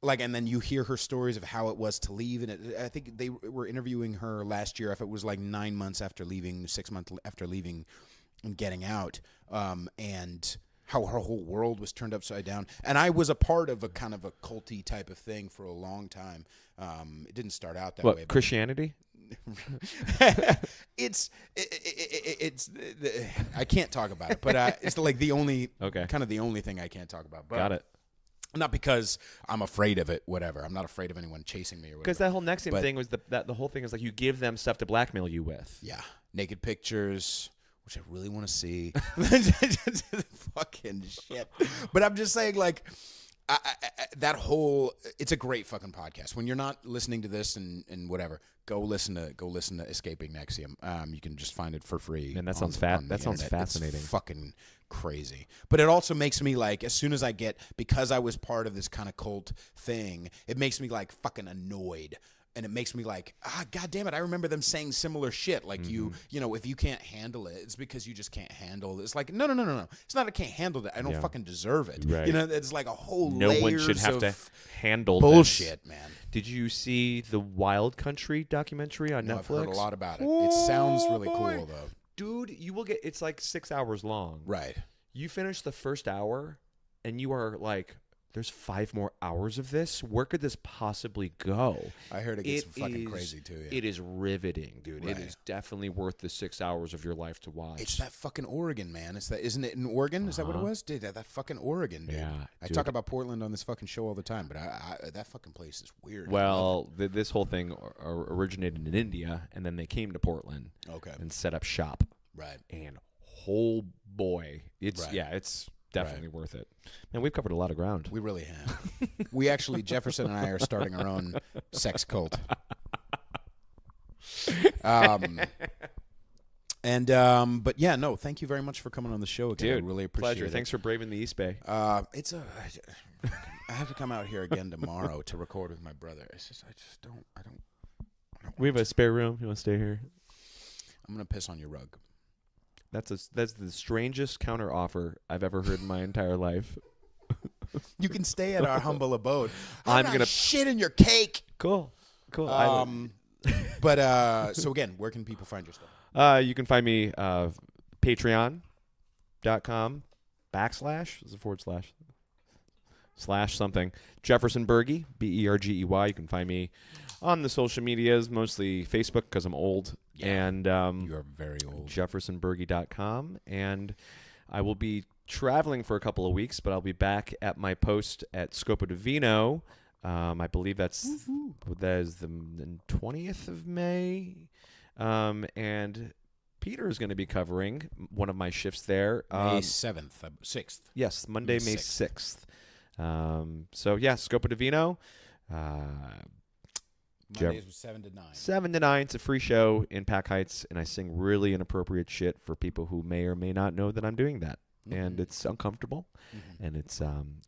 and then you hear her stories of how it was to leave, and I think they were interviewing her last year if it was 9 months after leaving, 6 months after leaving and getting out, and how her whole world was turned upside down. And I was a part of a kind of a culty type of thing for a long time. It didn't start out that way. What, Christianity? It's I can't talk about it, but it's like the only kind of the only thing I can't talk about. But Got it. not because I'm afraid of it, whatever. I'm not afraid of anyone chasing me or whatever. Because that whole NXIVM thing was the whole thing is like you give them stuff to blackmail you with. Yeah, naked pictures, which I really want to see. Fucking shit. But I'm just saying, like, that whole, it's a great fucking podcast. When you're not listening to this and whatever, go listen to Escaping NXIVM. You can just find it for free. And that sounds fascinating. It's fucking crazy. But it also makes me like, as soon as I get, because I was part of this kind of cult thing, it makes me like fucking annoyed. And it makes me like, God damn it, I remember them saying similar shit. Like, you know, if you can't handle it, it's because you just can't handle it. It's like, no. It's not I can't handle it. I don't fucking deserve it. Right. You know, it's like a whole No one should have to handle bullshit, this. man. Did you see the Wild Country documentary on Netflix? I've heard a lot about it. It sounds really cool, though. Dude, you will get, it's like 6 hours long. Right. You finish the first hour, and you are like, there's 5 more hours of this? Where could this possibly go? I heard it gets fucking crazy, too. Yeah. It is riveting, dude. Right. It is definitely worth the 6 hours of your life to watch. It's that fucking Oregon, man. Isn't it in Oregon? Is that what it was? Dude, that fucking Oregon, dude. Yeah, I talk about Portland on this fucking show all the time, but that fucking place is weird. Well, this whole thing originated in India, and then they came to Portland and set up shop. Right. And oh boy, it's definitely worth it. And we've covered a lot of ground. We really have. We actually, Jefferson and I are starting our own sex cult. But yeah, no, thank you very much for coming on the show again. Dude, I really appreciate pleasure. it. Thanks for braving the East Bay. I have to come out here again tomorrow to record with my brother. I just don't. We have a spare room. You want to stay here? I'm gonna piss on your rug. That's the strangest counter offer I've ever heard in my entire life. You can stay at our humble abode. I'm gonna gonna shit in your cake. Cool. But so again, where can people find your stuff? You can find me patreon.com / something Jefferson Bergey, Bergey. You can find me on the social medias, mostly Facebook because I'm old. Yeah, and you are very old. JeffersonBergey.com. And I will be traveling for a couple of weeks, but I'll be back at my post at Scopo Divino. I believe that is the 20th of May. And Peter is going to be covering one of my shifts there. May 6th. Yes, Monday, May 6th. So, yeah, Scopo Divino. Mondays from 7 to 9. 7 to 9. It's a free show in Pack Heights, and I sing really inappropriate shit for people who may or may not know that I'm doing that. Mm-hmm. And it's uncomfortable, and it's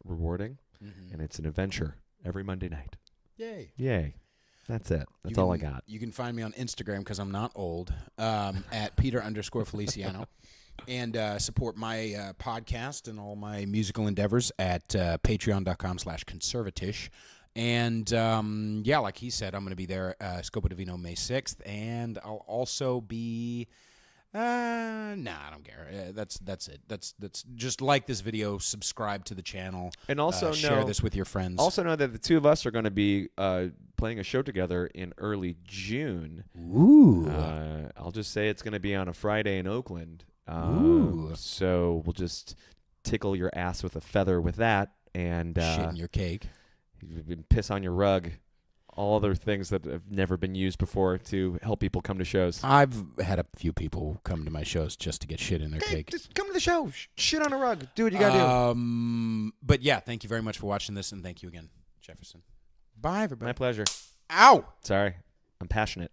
rewarding, and it's an adventure every Monday night. Yay. That's it. That's all I got. You can find me on Instagram, because I'm not old, at Peter_Feliciano. And support my podcast and all my musical endeavors at patreon.com/conservatish. And, yeah, like he said, I'm going to be there, Scopo Divino, May 6th. And I'll also be, I don't care. That's it. That's just like this video, subscribe to the channel. And also share this with your friends. Also know that the two of us are going to be playing a show together in early June. Ooh. I'll just say it's going to be on a Friday in Oakland. Ooh. So we'll just tickle your ass with a feather with that. And shit in your cake. Piss on your rug, all other things that have never been used before to help people come to shows. I've had a few people come to my shows just to get shit in their cake. Just come to the show. Shit on a rug. Do what you got to do. But yeah, thank you very much for watching this, and thank you again, Jefferson. Bye, everybody. My pleasure. Ow! Sorry. I'm passionate.